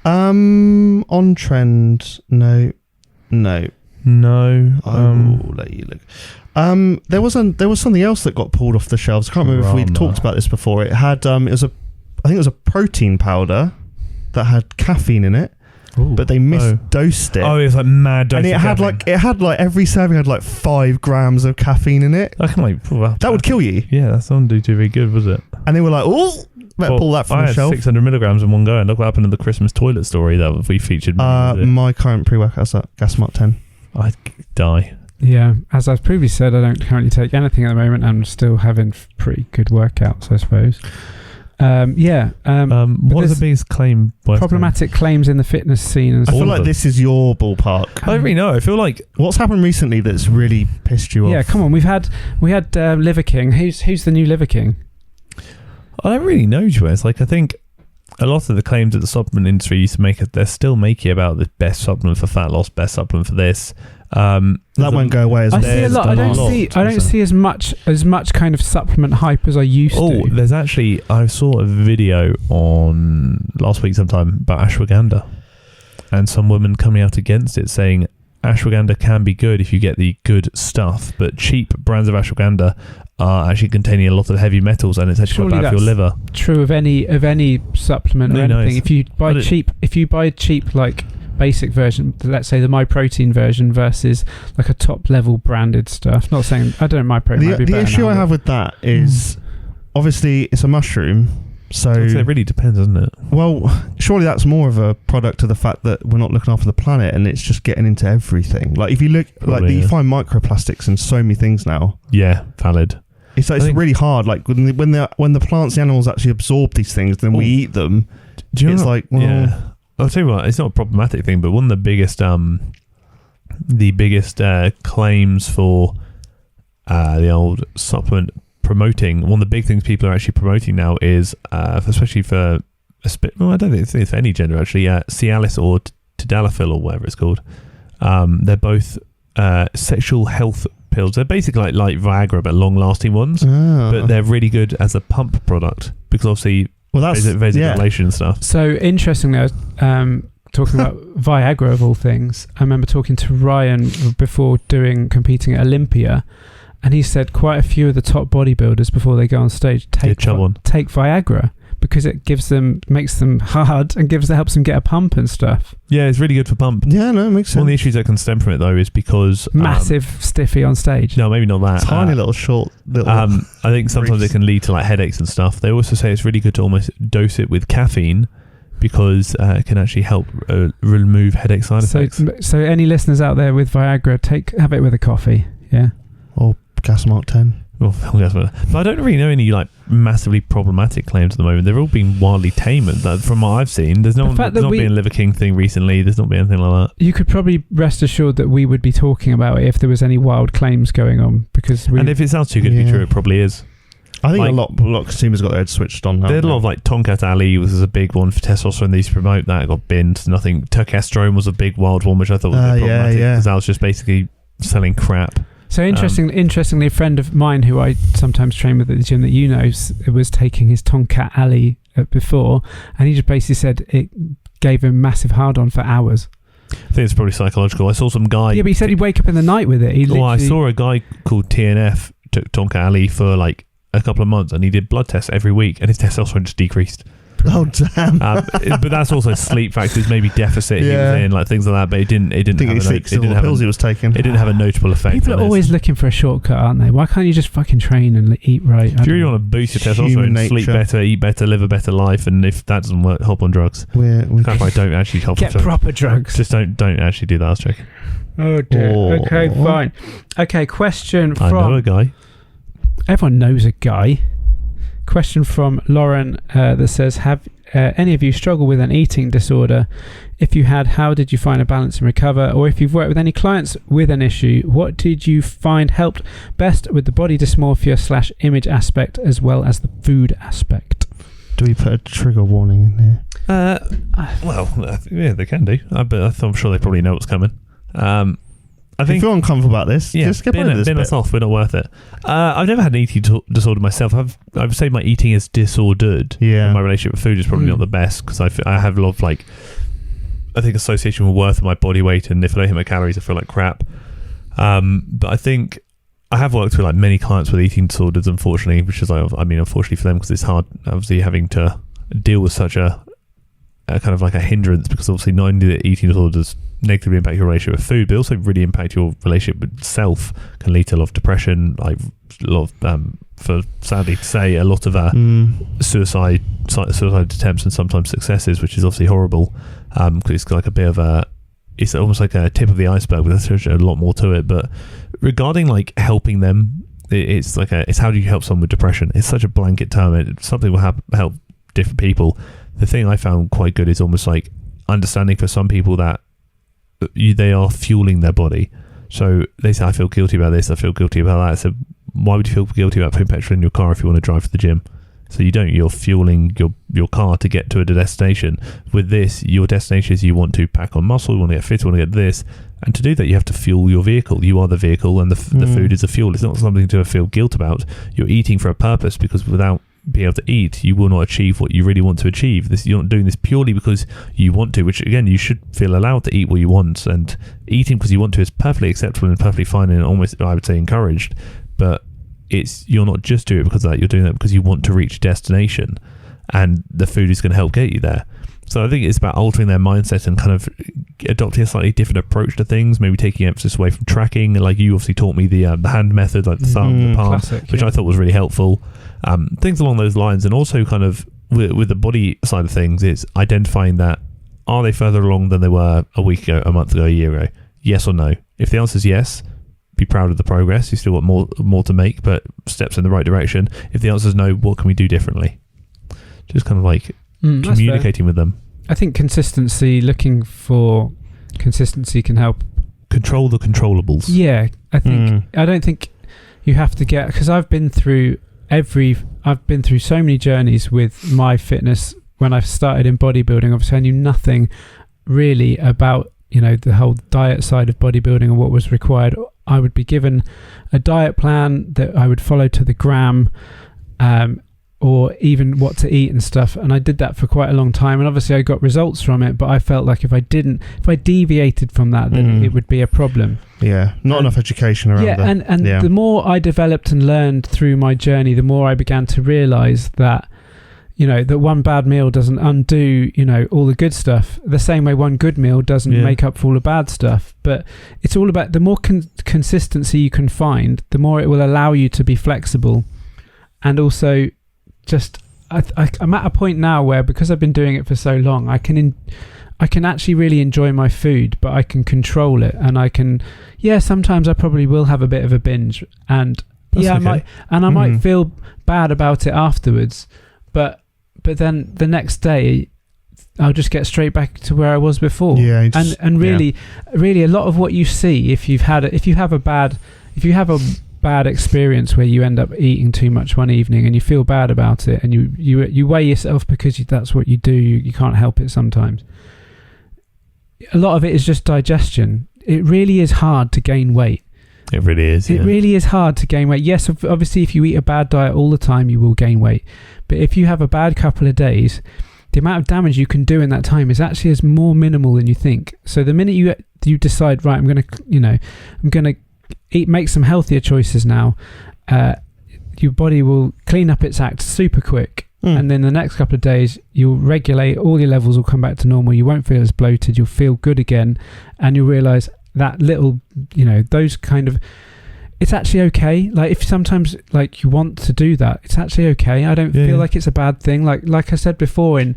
On trend. No. I will let you look. There was something else that got pulled off the shelves. I can't remember if we'd talked about this before. It had I think it was a protein powder that had caffeine in it. Ooh, but they misdosed it. Oh, it was like mad dose. And it had every serving had like 5 grams of caffeine in it. That would kill you. Yeah, that sounded too very good, was it? And they were like, oh, better pull that from the shelf. 600 milligrams in one go, and look what happened in the Christmas toilet story that we featured. My current pre-workout's at Gasmark 10. I'd die. Yeah, as I've previously said, I don't currently take anything at the moment. I'm still having pretty good workouts, I suppose. What is the biggest claim? Problematic claims in the fitness scene. I feel like this is your ballpark. I don't really know. I feel like what's happened recently that's really pissed you off. Yeah, come on. We had Liver King. Who's the new Liver King? I don't really know, Joe. It's like I think a lot of the claims that the supplement industry used to make, they're still making about the best supplement for fat loss, best supplement for this. That won't go away as I see a lot. I don't see as much kind of supplement hype as I used to. There's actually, I saw a video on last week sometime about ashwagandha, and some woman coming out against it, saying ashwagandha can be good if you get the good stuff, but cheap brands of ashwagandha are actually containing a lot of heavy metals, and it's actually quite bad for your liver. True of any supplement or anything. If you buy cheap like basic version, let's say the MyProtein version versus like a top level branded stuff. Not saying I don't know, MyProtein might be better. The issue I have with that is obviously it's a mushroom, So it really depends, doesn't it? Well, surely that's more of a product of the fact that we're not looking after the planet, and it's just getting into everything. Like if you look, Probably, you find microplastics in so many things now. Yeah, valid. It's really hard. Like when the plants, the animals actually absorb these things, then we eat them. Do you it's know, like, well, yeah. I'll tell you what, it's not a problematic thing, but one of the biggest claims for the old supplement promoting, one of the big things people are actually promoting now is, especially for I don't think it's any gender actually, Cialis or Tadalafil or whatever it's called. They're both sexual health pills. They're basically like Viagra, but long-lasting ones. But they're really good as a pump product because obviously vasodilation and stuff. So interestingly, I was talking about Viagra of all things. I remember talking to Ryan before competing at Olympia, and he said quite a few of the top bodybuilders before they go on stage take Viagra because it makes them hard and helps them get a pump and stuff. Yeah, it's really good for pump. Yeah, no, it makes sense. One of the issues that can stem from it though is because massive stiffy on stage. No, maybe not that. Tiny little short. I think sometimes it can lead to like headaches and stuff. They also say it's really good to almost dose it with caffeine because it can actually help remove headache side effects. So any listeners out there with Viagra, have it with a coffee. Yeah. Or Gas Mark 10. But I don't really know any like massively problematic claims at the moment. They've all been wildly tame. From what I've seen, there's not been a Liver King thing recently. There's not been anything like that. You could probably rest assured that we would be talking about it if there was any wild claims going on and if it sounds too good to be true, it probably is. I think a lot of consumers got their heads switched on now. They had a lot of like Tonkat Ali was a big one for testosterone they used to promote. That got binned. Nothing. Turkestrone was a big wild one, which I thought was a bit problematic because that was just basically selling crap. So interestingly, a friend of mine who I sometimes train with at the gym that you know was taking his Tonkat Ali before, and he just basically said it gave him massive hard-on for hours. I think it's probably psychological. I saw some guy... Yeah, but he said he'd wake up in the night with it. I saw a guy called TNF took Tonkat Ali for like a couple of months, and he did blood tests every week, and his testosterone just decreased. Oh damn! But that's also sleep factors, maybe deficit he was in, like things like that. But it didn't have pills he was taking. It didn't have a notable effect. People are always looking for a shortcut, aren't they? Why can't you just fucking train and eat right? If you really want to boost your testosterone, sleep better, eat better, live a better life, and if that doesn't work, hop on drugs. Don't actually hop on drugs. Get proper drugs. Just don't actually do that. I was joking. Oh dear. Okay, fine. Okay, question from... I know a guy. Everyone knows a guy. Question from Lauren that says, have any of you struggle with an eating disorder? If you had, how did you find a balance and recover? Or if you've worked with any clients with an issue, what did you find helped best with the body dysmorphia / image aspect as well as the food aspect? Do we put a trigger warning in there? Yeah, they can do. I'm sure they probably know what's coming. I think if you feel uncomfortable about this, just get rid of this. Bin us off. We're not worth it. I've never had an eating disorder myself. I would say my eating is disordered. Yeah. And my relationship with food is probably not the best because I have a lot of I think association with worth of my body weight, and if I don't hit my calories, I feel like crap. But I think I have worked with like many clients with eating disorders, unfortunately, which is unfortunately for them because it's hard, obviously, having to deal with such a kind of like a hindrance because obviously not only that eating disorders negatively impact your relationship with food, but also really impact your relationship with self, can lead to a lot of depression, like a lot of sadly to say, a lot of suicide attempts and sometimes successes, which is obviously horrible because it's like a bit of it's almost like a tip of the iceberg, but there's a lot more to it. But regarding like helping them, it's how do you help someone with depression? It's such a blanket term. Something will help different people. The thing I found quite good is almost like understanding for some people that they are fueling their body. So they say, I feel guilty about this, I feel guilty about that. So why would you feel guilty about putting petrol in your car if you want to drive to the gym? So you don't. You're fueling your car to get to a destination. With this, your destination is you want to pack on muscle, you want to get fit, you want to get this. And to do that, you have to fuel your vehicle. You are the vehicle, and the food is the fuel. It's not something to feel guilt about. You're eating for a purpose, because without being able to eat, you will not achieve what you really want to achieve. You're not doing this purely because you want to, which again, you should feel allowed to eat what you want, and eating because you want to is perfectly acceptable and perfectly fine, and almost, I would say, encouraged. But you're not just doing it because of that. You're doing that because you want to reach a destination, and the food is going to help get you there. So I think it's about altering their mindset and kind of adopting a slightly different approach to things, maybe taking emphasis away from tracking. Like you obviously taught me the hand method, like the thumb, the palm, which I thought was really helpful. Things along those lines, and also kind of with the body side of things, it's identifying that, are they further along than they were a week ago, a month ago, a year ago? Yes or no? If the answer is yes, be proud of the progress. You still got more to make, but steps in the right direction. If the answer is no, what can we do differently? Just kind of like communicating with them. I think looking for consistency can help. Control the controllables. Yeah, I don't think you have to get, because I've been through so many journeys with my fitness. When I started in bodybuilding, obviously I knew nothing really about, the whole diet side of bodybuilding and what was required. I would be given a diet plan that I would follow to the gram, or even what to eat and stuff. And I did that for quite a long time. And obviously I got results from it, but I felt like if I deviated from that, then it would be a problem. Yeah. Not enough education around that. And the more I developed and learned through my journey, the more I began to realize that, that one bad meal doesn't undo, all the good stuff. The same way one good meal doesn't make up for all the bad stuff. But it's all about the more consistency you can find, the more it will allow you to be flexible. And also, I'm at a point now where, because I've been doing it for so long, I can actually really enjoy my food, but I can control it, and I can. Yeah, sometimes I probably will have a bit of a binge, and I might feel bad about it afterwards, but then the next day I'll just get straight back to where I was before. Yeah, and really a lot of what you see, if you have a bad experience where you end up eating too much one evening and you feel bad about it, and you weigh yourself because that's what you do, you can't help it sometimes. A lot of it is just digestion. It really is hard to gain weight. It really is. It really is hard to gain weight. Yes, obviously if you eat a bad diet all the time, you will gain weight. But if you have a bad couple of days, the amount of damage you can do in that time is actually more minimal than you think. So the minute you decide, right, I'm going to make some healthier choices now, your body will clean up its act super quick, and then the next couple of days you'll regulate, all your levels will come back to normal, you won't feel as bloated, you'll feel good again, and you'll realize that little, those kind of, it's actually okay. Like if sometimes like you want to do that, it's actually okay. I don't feel like it's a bad thing. Like I said before in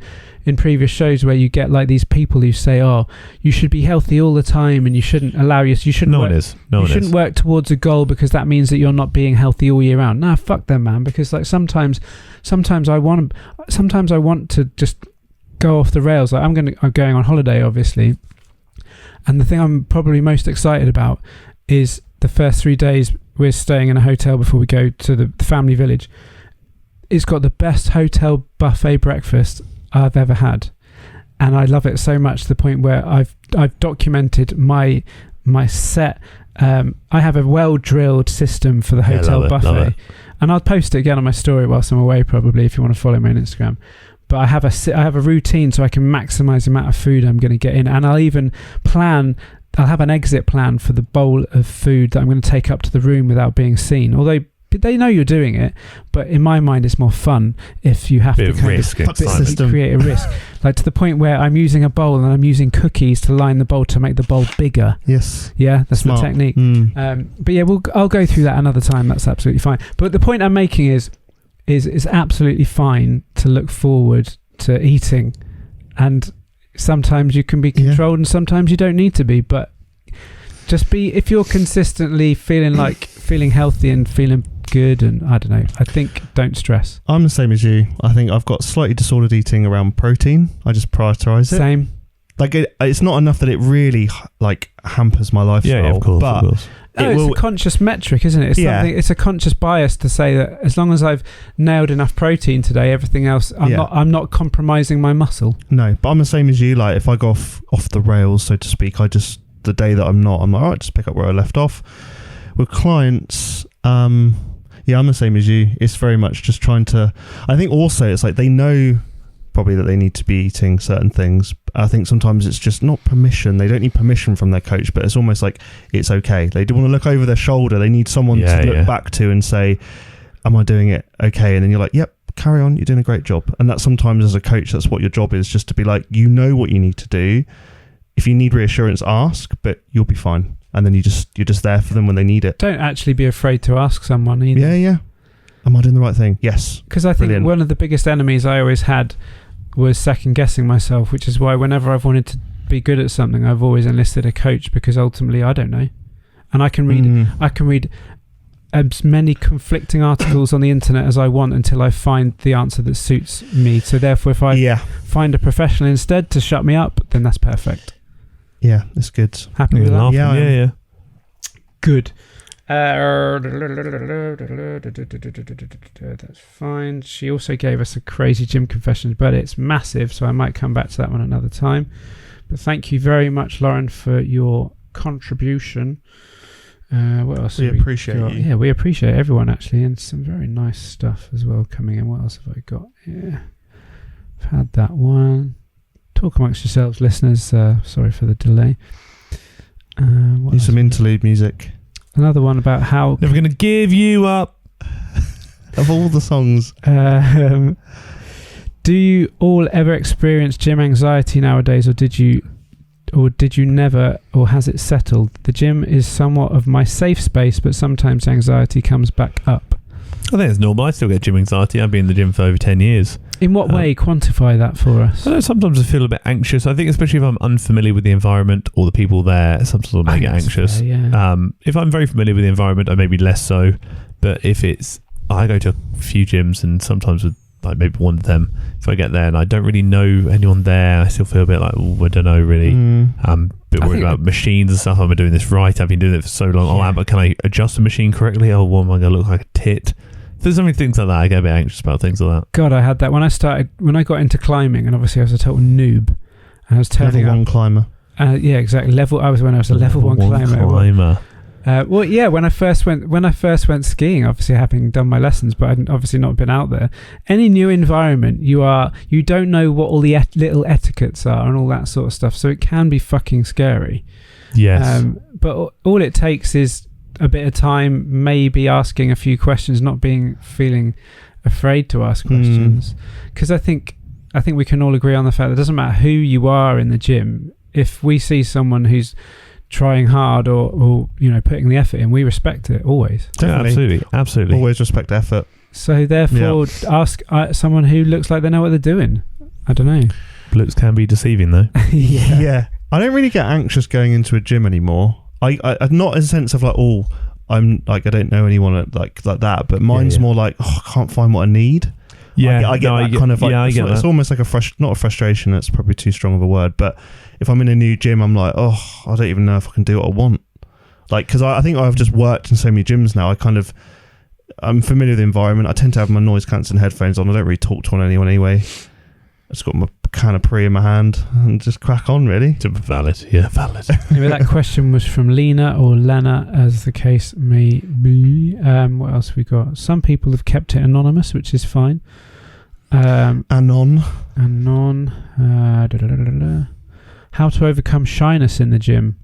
previous shows, where you get like these people who say, "Oh, you should be healthy all the time, and you shouldn't shouldn't work towards a goal because that means that you're not being healthy all year round." Nah, fuck them, man. Because like sometimes I want to just go off the rails. Like I'm going on holiday, obviously, and the thing I'm probably most excited about is the first 3 days we're staying in a hotel before we go to the family village. It's got the best hotel buffet breakfast I've ever had, and I love it so much to the point where I've documented my set. I have a well-drilled system for the hotel buffet, and I'll post it again on my story whilst I'm away, probably, if you want to follow me on Instagram. But I have a routine so I can maximize the amount of food I'm going to get in, and I'll have an exit plan for the bowl of food that I'm going to take up to the room without being seen. Although they know you're doing it, but in my mind it's more fun if you have to create a risk. Like to the point where I'm using a bowl and I'm using cookies to line the bowl to make the bowl bigger. Yes. Yeah, that's my technique. But yeah, I'll go through that another time. That's absolutely fine. But the point I'm making is absolutely fine to look forward to eating, and sometimes you can be controlled and sometimes you don't need to be, but just be, if you're consistently feeling healthy and feeling good, and I don't know, I think don't stress. I'm the same as you. I think I've got slightly disordered eating around protein. I just prioritize it. Same. Like it's not enough that it really like hampers my lifestyle. Yeah, of course. But it's a conscious metric, isn't it? It's a conscious bias to say that as long as I've nailed enough protein today, everything else, I'm not compromising my muscle. No, but I'm the same as you. Like if I go off the rails, so to speak, the day that I'm like, all right, just pick up where I left off. With clients, I'm the same as you. It's very much just trying to, I think also it's like they know probably that they need to be eating certain things. I think sometimes it's just not permission. They don't need permission from their coach, but it's almost like it's okay. They do want to look over their shoulder. They need someone to look back to and say, am I doing it okay? And then you're like, yep, carry on. You're doing a great job. And that sometimes as a coach, that's what your job is, just to be like, you know what you need to do. If you need reassurance, ask, but you'll be fine. And then you're just there for them when they need it. Don't actually be afraid to ask someone either. Yeah. Am I doing the right thing? Yes. Because I think Brilliant. one of the biggest enemies I always had was second guessing myself, which is why whenever I've wanted to be good at something, I've always enlisted a coach, because ultimately I don't know, and I can read as many conflicting articles on the internet as I want until I find the answer that suits me. So therefore, if I find a professional instead to shut me up, then that's perfect. Yeah, it's good. Happy with that? Yeah. Good. That's fine. She also gave us a crazy gym confession, but it's massive, so I might come back to that one another time. But thank you very much, Lauren, for your contribution. What else? We appreciate you. Yeah, we appreciate everyone, actually, and some very nice stuff as well coming in. What else have I got? Yeah, I've had that one. Talk amongst yourselves, listeners. Sorry for the delay. Need some interlude music. Another one about how... Never going to give you up. Of all the songs. Do you all ever experience gym anxiety nowadays, or did you never, or has it settled? The gym is somewhat of my safe space, but sometimes anxiety comes back up. I think it's normal. I still get gym anxiety. I've been in the gym for over 10 years. In what way? Quantify that for us. I know sometimes I feel a bit anxious. I think especially if I'm unfamiliar with the environment or the people there, sometimes I might get anxious. Fair, yeah. If I'm very familiar with the environment, I may be less so. But if I go to a few gyms, and sometimes with like maybe one of them, if I get there and I don't really know anyone there, I still feel a bit like, I don't know really. I'm a bit worried about machines and stuff. Am I doing this right? I've been doing it for so long. Yeah. But can I adjust the machine correctly? Am I going to look like a tit? There's so many things like that. I get a bit anxious about things like that. God, I had that when I got into climbing, and obviously I was a total noob, and I was turning level 1 climber. Yeah, exactly. When I was a level 1 climber. Well, yeah. When I first went skiing, obviously having done my lessons, but I'd obviously not been out there. Any new environment, you don't know what all the little etiquettes are and all that sort of stuff. So it can be fucking scary. Yes. But all it takes is a bit of time, maybe asking a few questions, not feeling afraid to ask questions. Because I think we can all agree on the fact that it doesn't matter who you are in the gym. If we see someone who's trying hard or putting the effort in, we respect it always. Yeah, absolutely. Always respect effort. So therefore, ask someone who looks like they know what they're doing. I don't know. Looks can be deceiving though. Yeah. I don't really get anxious going into a gym anymore. I not in a sense of like, I'm like, I don't know anyone like that, but mine's more like, I can't find what I need. Yeah, I get that kind of like, it's almost like not a frustration, that's probably too strong of a word, but if I'm in a new gym, I'm like, I don't even know if I can do what I want. Like, because I think I've just worked in so many gyms now, I'm familiar with the environment. I tend to have my noise cancelling headphones on. I don't really talk to anyone anyway. I just got my can of pre in my hand and just crack on, really. Valid. Maybe that question was from Lena or Lena, as the case may be. What else we got? Some people have kept it anonymous, which is fine. Anon. How to overcome shyness in the gym.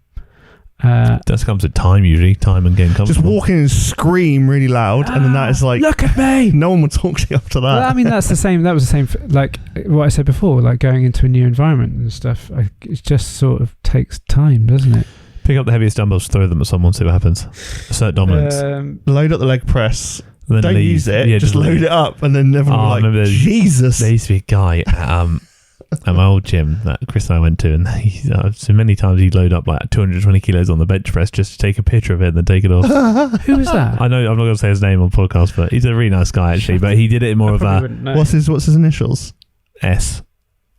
That comes at time usually. Time and getting comfortable. Just walk in and scream really loud, and then that is like, look at me. No one will talk to you after that. Well, I mean, that's the same. That was the same. Like what I said before, like going into a new environment and stuff. It just sort of takes time, doesn't it? Pick up the heaviest dumbbells, throw them at someone, see what happens. Assert dominance. Load up the leg press. Then don't use it. Yeah, just load it up, and then everyone will be like, Jesus. There used to be a guy at my old gym that Chris and I went to, and so many times he'd load up like 220 kilos on the bench press just to take a picture of it and then take it off. Who was that? I know I'm not going to say his name on podcast, but he's a really nice guy actually. But he did it in more of a what's his initials? S.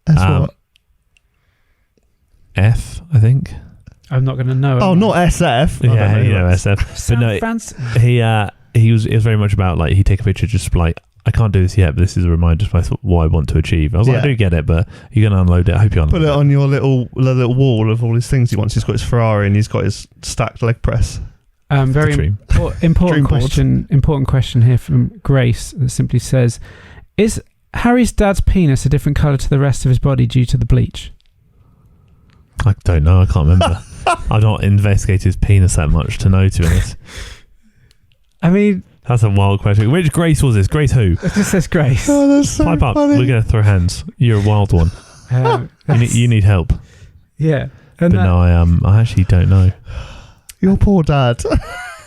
What? F, I think. I'm not going to know. Oh, not SF. Yeah, SF. But no, fancy. It was very much about like he'd take a picture just like, I can't do this yet, but this is a reminder of what I want to achieve. I was like, I do get it, but you're going to unload it. I hope you unload it. Put it on your little wall of all his things he wants. He's got his Ferrari and he's got his stacked leg press. Very important question here from Grace that simply says, is Harry's dad's penis a different colour to the rest of his body due to the bleach? I don't know. I can't remember. I've not investigated his penis that much to know, to be honest. I mean... That's a wild question. Which Grace was this? Grace who? It just says Grace. Oh, that's so Pipe up. funny. We're going to throw hands. You're a wild one. You need help. Yeah. But no, I actually don't know. Your poor dad.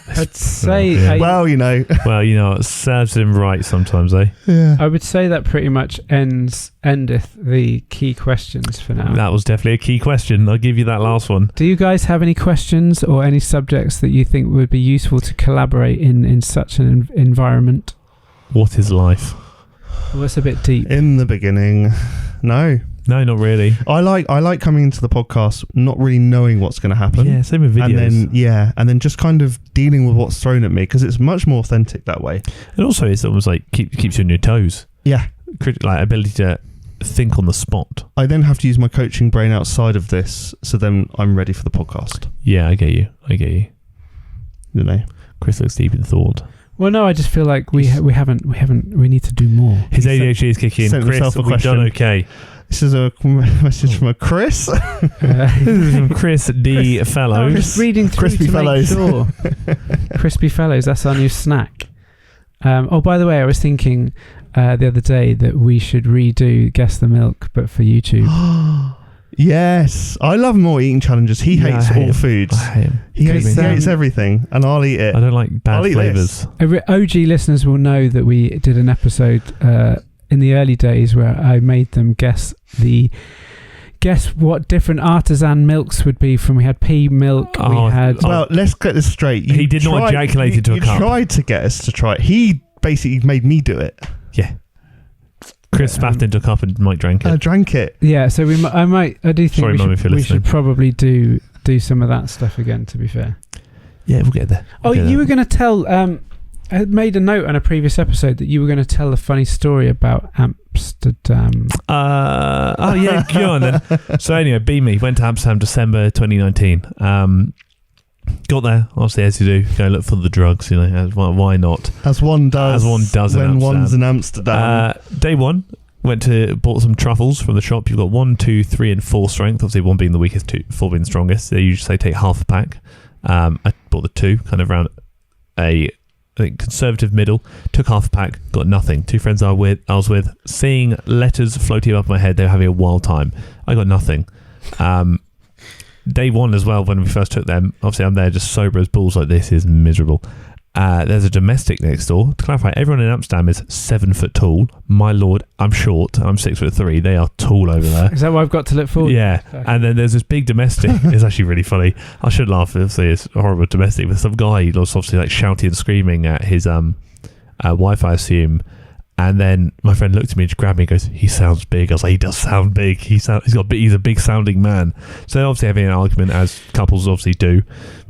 I'd say... Yeah. Well, it serves him right sometimes, eh? Yeah. I would say that pretty much endeth the key questions for now. That was definitely a key question. I'll give you that last one. Do you guys have any questions or any subjects that you think would be useful to collaborate in such an environment? What is life? Well, it's a bit deep. In the beginning, no, not really. I like coming into the podcast not really knowing what's going to happen. Yeah, same with videos. And then just kind of dealing with what's thrown at me, because it's much more authentic that way. And also, it's almost like keeps you on your toes. Yeah, like ability to think on the spot. I then have to use my coaching brain outside of this, so then I'm ready for the podcast. Yeah, I get you. You know, Chris looks deep in thought. Well, no, I just feel like we need to do more. His ADHD is kicking in. Chris, we've done okay. This is a message from a Chris. This is from Chris D. Fellows. I'm just reading through Crispy to Fellows. make sure. Crispy Fellows, that's our new snack. By the way, I was thinking the other day that we should redo Guess the Milk, but for YouTube. Yes, I love him all eating challenges. He hates all foods. I hate him. He hates everything, and I'll eat it. I don't like bad flavours. OG listeners will know that we did an episode in the early days where I made them guess what different artisan milks would be from. We had pea milk. Well, let's get this straight. He did not ejaculate into a cup. He tried to get us to try it. He basically made me do it. Yeah. Chris spaffed into a cup and Mike drank it. I drank it. Yeah, so I do think we should probably do some of that stuff again, to be fair. Yeah, we'll get there. You were going to tell... I made a note on a previous episode that you were going to tell a funny story about Amsterdam. Yeah, go on then. So anyway, be me. Went to Amsterdam December 2019. Got there, obviously, as you do, go look for the drugs, why not? As one does when one's in Amsterdam. Day one, bought some truffles from the shop. You've got 1, 2, 3 and 4 strength, obviously 1 being the weakest, 4 being the strongest. They usually say take half a pack. I bought the 2, kind of around I think conservative middle, took half a pack, got nothing. 2 friends I was with, seeing letters floating above my head, they were having a wild time. I got nothing. Day one as well, when we first took them, obviously I'm there just sober as balls, like this is miserable. There's a domestic next door. To clarify, everyone in Amsterdam is 7 foot tall. My lord, I'm short. I'm 6'3". They are tall over there. Is that what I've got to look forward? Yeah. Okay. And then there's this big domestic. It's actually really funny. I should laugh. Obviously, it's horrible domestic. But some guy was obviously like shouting and screaming at his wife, I assume. And then my friend looked at me and grabbed me and goes, he sounds big. I was like, he does sound big. He's a big sounding man. So they're obviously having an argument, as couples obviously do.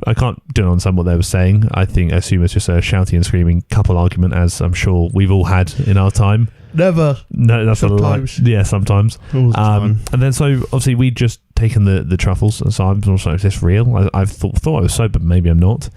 I can't do understand what they were saying. I assume it's just a shouting and screaming couple argument, as I'm sure we've all had in our time. Never. No, that's sometimes. A lie. Yeah, sometimes. All the time. And then so obviously we'd just taken the truffles, and so I'm also, is this real? I thought I was sober, but maybe I'm not.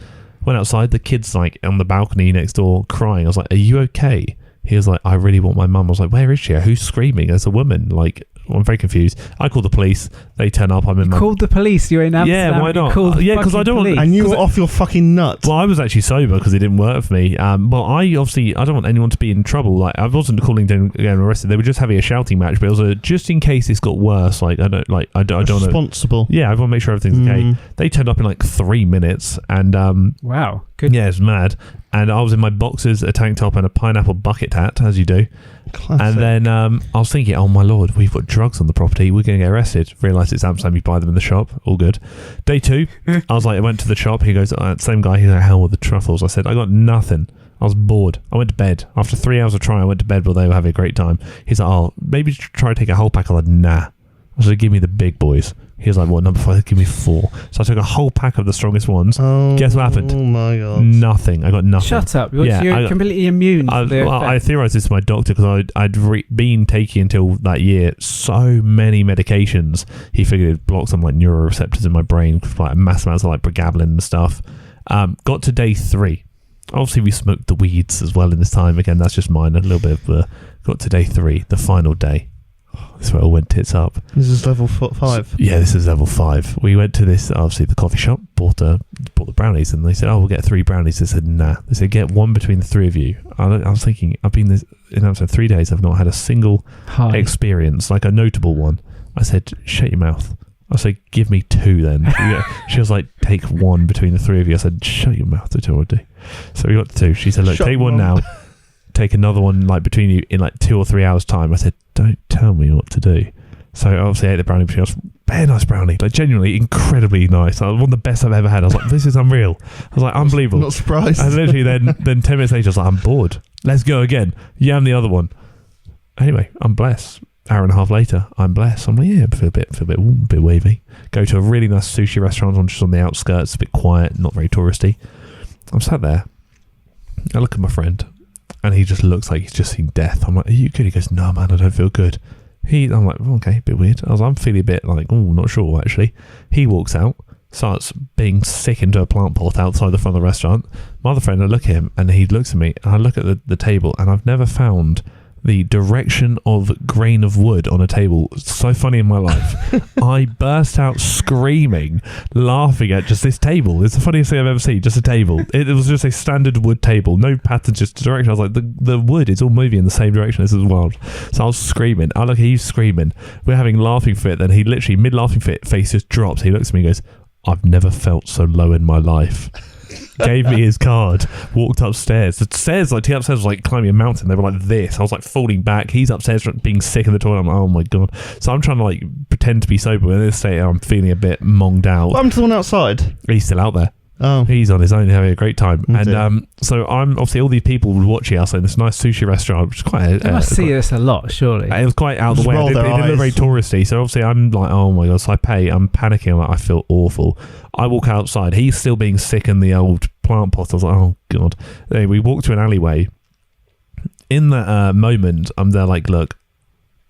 Went outside, the kid's like on the balcony next door crying. I was like, are you okay? He was like, I really want my mum. I was like, where is she? Who's screaming? There's a woman. Like, I'm very confused. I called the police. They turn up. Called the police? You're in Amsterdam? Yeah, why not? Yeah, because I don't want... And you were off your fucking nut. Well, I was actually sober because it didn't work for me. But I don't want anyone to be in trouble. Like, I wasn't calling to get arrested. They were just having a shouting match. But it was just in case this got worse. Like, I don't know. Responsible. Yeah, I want to make sure everything's okay. They turned up in like 3 minutes. And wow, good. Yeah, it's mad. And I was in my boxers, a tank top, and a pineapple bucket hat, as you do. Classic. And then I was thinking, oh my lord, we've got drugs on the property. We're going to get arrested. Realised it's Amsterdam. You buy them in the shop. All good. Day 2, I was like, I went to the shop. He goes, same guy. He's like, how were the truffles? I said, I got nothing. I was bored. I went to bed. After 3 hours of trying, I went to bed while they were having a great time. He's like, oh, maybe try to take a whole pack. I was like, nah. I said, give me the big boys. He was like, what, number 5? Give me 4. So I took a whole pack of the strongest ones. Guess what happened? Oh my god. Nothing. I got nothing. Shut up. You're completely immune. I theorised this to my doctor because I'd been taking until that year so many medications. He figured it'd block some like neuroreceptors in my brain, like mass amounts of like pregabalin and stuff. Got to day 3. Obviously we smoked the weeds as well in this time. Again, that's just mine. A little bit of got to day 3, the final day. This is where it all went tits up. This is level 5. Yeah, this is level 5. We went to this, obviously, the coffee shop, bought the brownies, and they said, oh, we'll get 3 brownies. They said, nah. They said, get 1 between the 3 of you. I was thinking, I've been in Amsterdam 3 days. I've not had a single experience, like a notable one. I said, shut your mouth. I said, give me 2 then. She was like, take 1 between the 3 of you. I said, shut your mouth, I told you. So we got 2. She said, look, take 1 now. Take another one like between you in like 2 or 3 hours time. I said, don't tell me what to do. So I obviously ate the brownie between us. Very nice brownie, like genuinely incredibly nice. One of the best I've ever had. I was like, this is unreal. I was like, unbelievable. Not surprised. And literally then 10 minutes later I was like, I'm bored. Let's go again. Yam the other one. Anyway, I'm blessed. Hour and a half later, I'm blessed. I'm like, yeah, I feel a bit wavy. Go to a really nice sushi restaurant on just on the outskirts, a bit quiet, not very touristy. I'm sat there. I look at my friend. And he just looks like he's just seen death. I'm like, are you good? He goes, no, man, I don't feel good. I'm like, okay, a bit weird. I'm feeling a bit like, oh, not sure, actually. He walks out, starts being sick into a plant pot outside the front of the restaurant. My other friend, I look at him, and he looks at me, and I look at the table, and I've never found the direction of grain of wood on a table so funny in my life. I burst out screaming, laughing at just this table. It's the funniest thing I've ever seen. Just a table. It was just a standard wood table, no pattern, just direction. I was like, the wood is all moving in the same direction. This is wild. So I was screaming. I look, he's screaming. We're having laughing fit. Then he literally mid laughing fit, face just drops. He looks at me and goes, I've never felt so low in my life. Gave me his card, walked upstairs. The stairs, like, upstairs was like climbing a mountain. They were like this. I was like falling back. He's upstairs being sick in the toilet. I'm like, oh my God. So I'm trying to like pretend to be sober. In this state, I'm feeling a bit monged out. What happened to the one outside? He's still out there. Oh. He's on his own having a great time. And so I'm obviously all these people were watching us in this nice sushi restaurant, which is quite they must see this a lot, surely. It was quite out of the way. It didn't look very touristy. So obviously I'm like, oh my God. So I pay. I'm panicking. I'm like, I feel awful. I walk outside. He's still being sick in the old plant pot. I was like, oh God. Anyway, we walked to an alleyway. In that moment, I'm there like, look,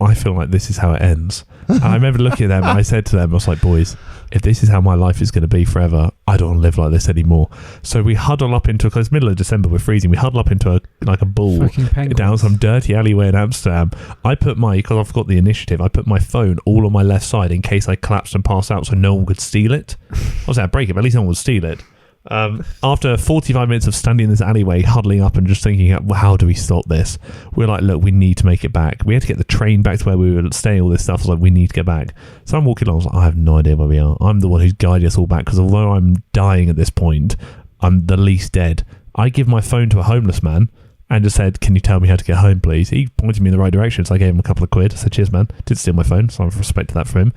I feel like this is how it ends. And I remember looking at them and I said to them, I was like, boys, if this is how my life is going to be forever, I don't want to live like this anymore. So we huddle up into, because it's middle of December, we're freezing, we huddle up into a ball down some dirty alleyway in Amsterdam. I put because I've got the initiative, I put my phone all on my left side in case I collapsed and passed out so no one could steal it. Obviously I'd break it, but at least no one would steal it. After 45 minutes of standing in this alleyway, huddling up and just thinking, how do we stop this? We're like, look, we need to make it back. We had to get the train back to where we were staying, all this stuff. I was like, we need to get back. So I'm walking along, I was like, I have no idea where we are. I'm the one who's guiding us all back, because although I'm dying at this point, I'm the least dead. I give my phone to a homeless man and just said, can you tell me how to get home, please? He pointed me in the right direction, so I gave him a couple of quid. I said, cheers, man. Didn't steal my phone, so I've respected that from him.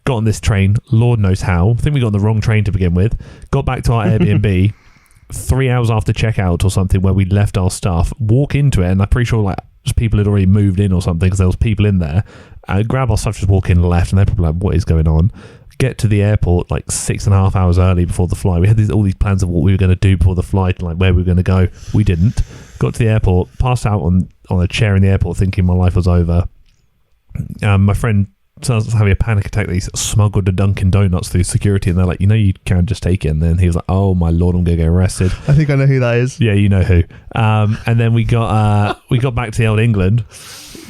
Got on this train, Lord knows how. I think we got on the wrong train to begin with. Got back to our Airbnb 3 hours after checkout or something, where we left our stuff. Walk into it, and I'm pretty sure like people had already moved in or something, because there was people in there. Grab our stuff, just walk in left, and they're probably like, what is going on? Get to the airport like 6.5 hours early before the flight. We had all these plans of what we were going to do before the flight, like where we were going to go. We didn't. Got to the airport, passed out on a chair in the airport, thinking my life was over. My friend starts having a panic attack that he smuggled the Dunkin' Donuts through security, and they're like, you can't just take it. And then he was like, oh my Lord, I'm going to get arrested. I think I know who that is. Yeah, you know who. And then we got back to the old England.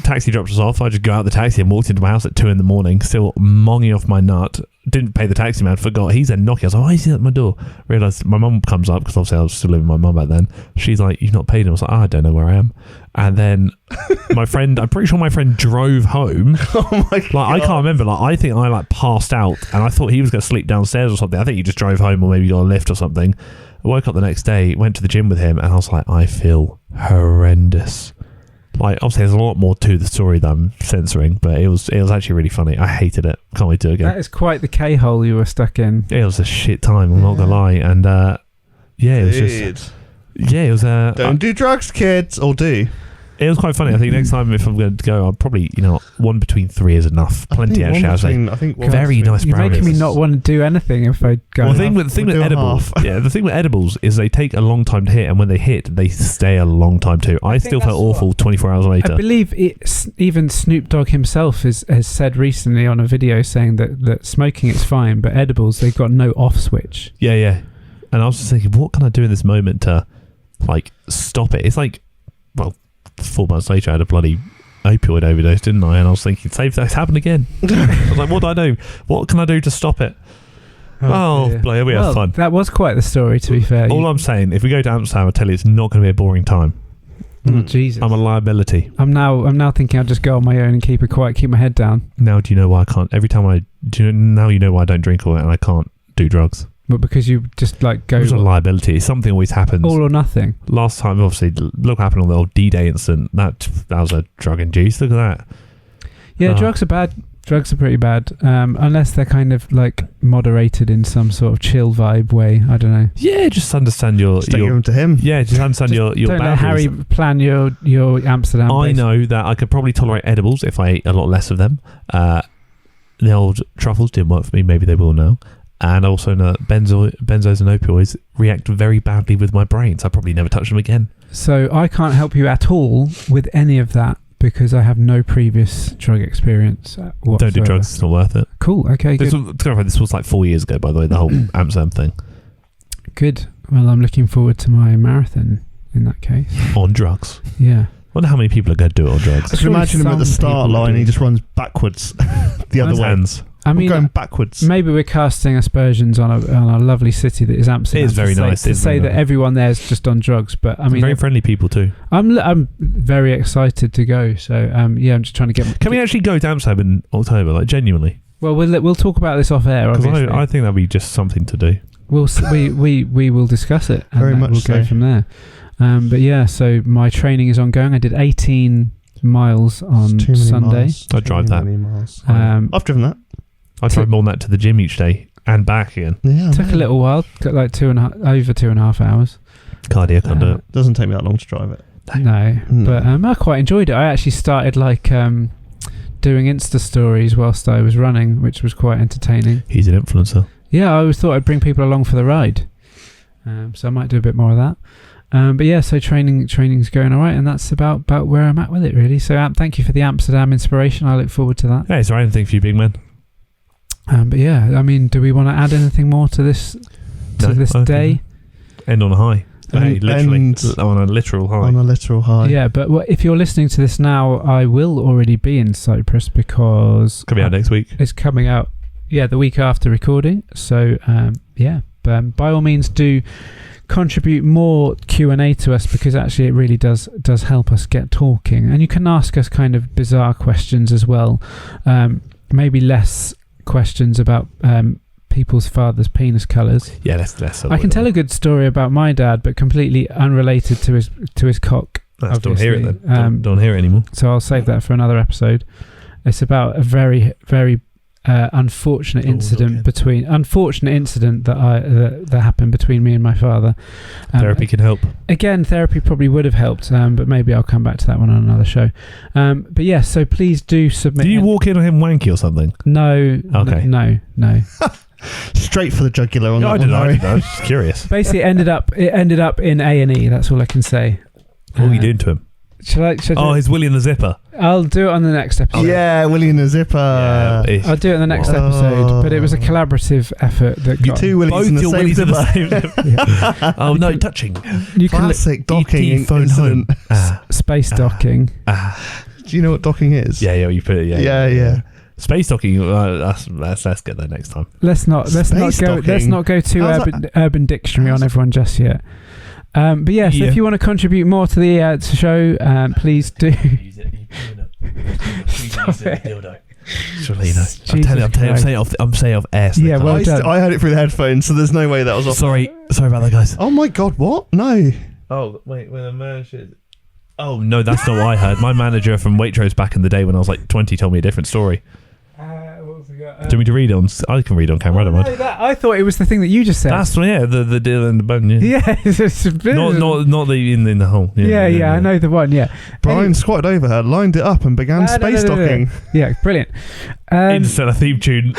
Taxi dropped us off. I just got out of the taxi and walked into my house at 2 a.m, still monging off my nut. Didn't pay the taxi man, forgot. He's then knocking. I was like, why is he at my door? Realised my mum comes up, because obviously I was still living with my mum back then. She's like, you've not paid him. I was like, I don't know where I am. And then my friend, I'm pretty sure my friend drove home. Oh my God. Like, I can't remember. Like, I think I like passed out, and I thought he was going to sleep downstairs or something. I think he just drove home, or maybe got a lift or something. I woke up the next day, went to the gym with him, and I was like, I feel horrendous. Like, obviously there's a lot more to the story that I'm censoring, but it was actually really funny. I hated it. Can't wait to do it again. That is quite the K-hole you were stuck in. It was a shit time, I'm not gonna lie. And it was just, it was don't do drugs, kids, or do. It was quite funny. I think next time, if I'm going to go, I'll probably, 1 between 3 is enough. Plenty, actually. I think very nice You're brownies. making me not want to do anything if I go. Well, the thing with edibles, the thing with edibles is they take a long time to hit, and when they hit, they stay a long time too. I still felt awful 24 hours later. I believe even Snoop Dogg himself has said recently on a video saying that smoking is fine, but edibles, they've got no off switch. Yeah. And I was just thinking, what can I do in this moment to, like, stop it? It's like, well, 4 months later, I had a bloody opioid overdose, didn't I? And I was thinking, save that, it's happened again. I was like, what do I do? What can I do to stop it? We had fun. That was quite the story, to be fair. All I'm saying, if we go to Amsterdam, I tell you, it's not going to be a boring time. Oh, Jesus. I'm a liability. I'm now thinking I'll just go on my own and keep my head down. Now do you know why I can't? Now you know why I don't drink and I can't do drugs. But because you just like go... It's a liability. Something always happens. All or nothing. Last time, obviously, look what happened on the old D-Day incident. That was a drug-induced. Look at that. Yeah, drugs are bad. Drugs are pretty bad, unless they're kind of like moderated in some sort of chill vibe way. I don't know. Yeah, just understand your... Just take him to him. Yeah, just understand your don't let boundaries. Harry plan your Amsterdam. I know that I could probably tolerate edibles if I ate a lot less of them. The old truffles didn't work for me. Maybe they will now. And also know that benzos and opioids react very badly with my brain, so I probably never touch them again. So I can't help you at all with any of that because I have no previous drug experience whatsoever. Don't do drugs, it's not worth it. Cool, okay, good. This was like 4 years ago, by the way, the whole Amsterdam thing. Good. Well, I'm looking forward to my marathon in that case. On drugs. Yeah. Wonder how many people are going to do it on drugs. I can imagine him at the start line and he just runs backwards the other way. Hands. I mean, going backwards. Maybe we're casting aspersions on a lovely city that is Amsterdam. It is very nice. To say that everyone there is just on drugs, but I mean, very friendly people too. I'm very excited to go. So I'm just trying to get. Can we actually go to Amsterdam in October? Like genuinely? Well, we'll talk about this off air. Because I think that'd be just something to do. We will discuss it. And very much we'll go from there. But yeah, so my training is ongoing. I did 18 miles on Sunday. I drive that. I've driven that. I drive more than that to the gym each day and back again. Yeah, took a little while. Got like over 2.5 hours. Cardio can't do it. Doesn't take me that long to drive it. No. But I quite enjoyed it. I actually started like doing Insta stories whilst I was running, which was quite entertaining. He's an influencer. Yeah, I always thought I'd bring people along for the ride. So I might do a bit more of that. But yeah, so training's going all right, and that's about where I'm at with it, really. So thank you for the Amsterdam inspiration. I look forward to that. Hey, is there anything for you, big man? But yeah, I mean, do we want to add anything more to this day? End on a high. Hey, literally on a literal high. On a literal high. Yeah, but if you're listening to this now, I will already be in Cyprus because coming out next week. It's coming out, the week after recording. So by all means, do contribute more Q&A to us because actually it really does help us get talking, and you can ask us kind of bizarre questions as well. Maybe less questions about people's father's penis colours. Yeah, less. I can tell a good story about my dad, but completely unrelated to his cock. Don't hear it then. Don't hear it anymore. So I'll save that for another episode. It's about a very, very unfortunate incident that happened between me and my father. Therapy can help. Again, therapy probably would have helped, but maybe I'll come back to that one on another show. But yeah, so please do submit. Did you walk in on him wanky or something? No. Okay. No. Straight for the jugular on that one. I didn't know. I was just curious. Basically, it ended up in A&E. That's all I can say. What were you doing to him? Should I? He's Willie and the Zipper. I'll do it on the next episode. Yeah, Willie and the Zipper. Yeah, I'll do it in the next episode. But it was a collaborative effort that you two Willies in the same zipper. Oh no, touching. You classic docking phone home. Space docking. Do you know what docking is? Yeah, you put it. Yeah. Space docking. Let's get there next time. Let's not go to Urban Dictionary on everyone just yet. But yes, if you want to contribute more to the show, please do. Stop it. Surely, I'm saying off air. So yeah, well done. I heard it through the headphones, so there's no way that was off. Sorry about that, guys. Oh my god, what? No. Oh wait, when the manager. Oh no, that's not what I heard. My manager from Waitrose back in the day when I was like 20 told me a different story. What was it? Do you want me to read it on? I can read it on camera. I don't mind. I thought it was the thing that you just said. That's the deal in the bone. Yeah, it's a bit not the in the hole. Yeah, I know the one. Yeah, Brian squatted over her, lined it up, and began space docking. Yeah, brilliant. Insert a theme tune.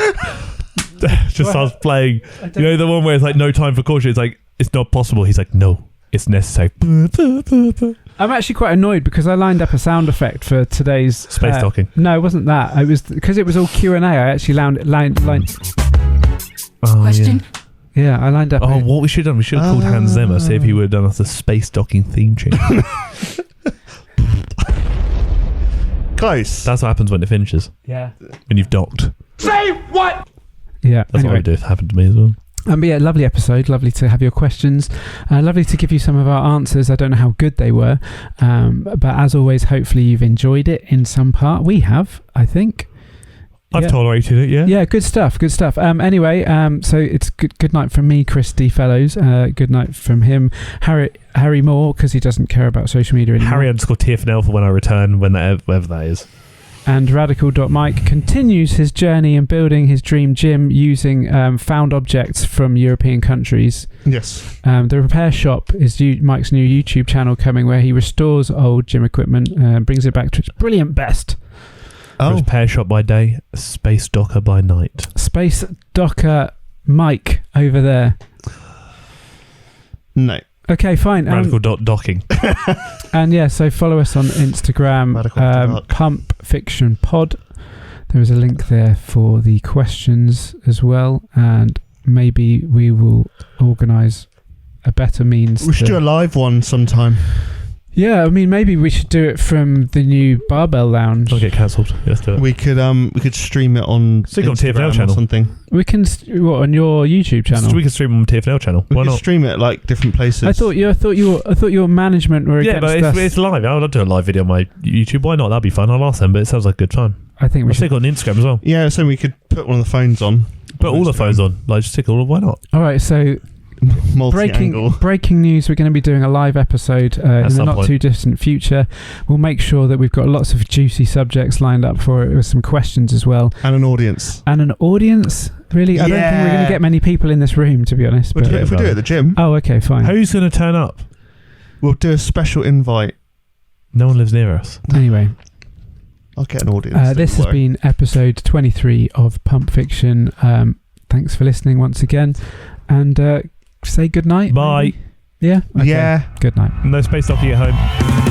Just starts playing. You know the one where it's like no time for caution. It's like it's not possible. He's like no, it's necessary. I'm actually quite annoyed because I lined up a sound effect for today's space docking. No, it wasn't that. It was because it was all Q&A. I actually lined. Question. Yeah, I lined up. Oh, what we should have done? We should have called Hans Zimmer. See if he would have done us the space docking theme tune. Close. That's what happens when it finishes. Yeah. When you've docked. Say what? Yeah. That's what I would do if it happened to me as well. But yeah, lovely episode. Lovely to have your questions. Lovely to give you some of our answers. I don't know how good they were. But as always, hopefully you've enjoyed it in some part. We have, I think. I've tolerated it, yeah. Yeah, good stuff. Anyway, so it's good night from me, Chris D. Fellows. Good night from him, Harry Moore, because he doesn't care about social media anymore. Harry_TFNL for when I return, whenever that is. And Radical.Mike continues his journey in building his dream gym using found objects from European countries. Yes. The Repair Shop is Mike's new YouTube channel coming, where he restores old gym equipment and brings it back to its brilliant best. Repair Shop by day, Space Docker by night. Space Docker Mike over there. No. Okay, fine. Radical.docking. And yeah, so follow us on Instagram, Pump Fiction Pod. There is a link there for the questions as well, and maybe we will organise a better means. We should do a live one sometime. Yeah, I mean, maybe we should do it from the new Barbell Lounge. Don't get cancelled. Let's do it. We could stream it on TFNL channel or something. We can on your YouTube channel. We can stream on TFNL channel. Why not? Stream it like different places. I thought your management were against us. Yeah, but it's live. I would do a live video on my YouTube. Why not? That'd be fun. I'll ask them, but it sounds like a good time. I think we should. Stick it on Instagram as well. Yeah, so we could put one of the phones on. Put all the phones on. Like, just stick all of. Why not? All right, so. Breaking news, we're going to be doing a live episode in the not too distant future. We'll make sure that we've got lots of juicy subjects lined up for it with some questions as well. And an audience. Really? I don't think we're going to get many people in this room, to be honest. But if we do it at the gym. Oh, okay, fine. Who's going to turn up? We'll do a special invite. No one lives near us. Anyway. I'll get an audience. This has been episode 23 of Pump Fiction. Thanks for listening once again. And... say good night. Bye. Maybe? Yeah? Okay. Yeah. Good night. No space docky at home.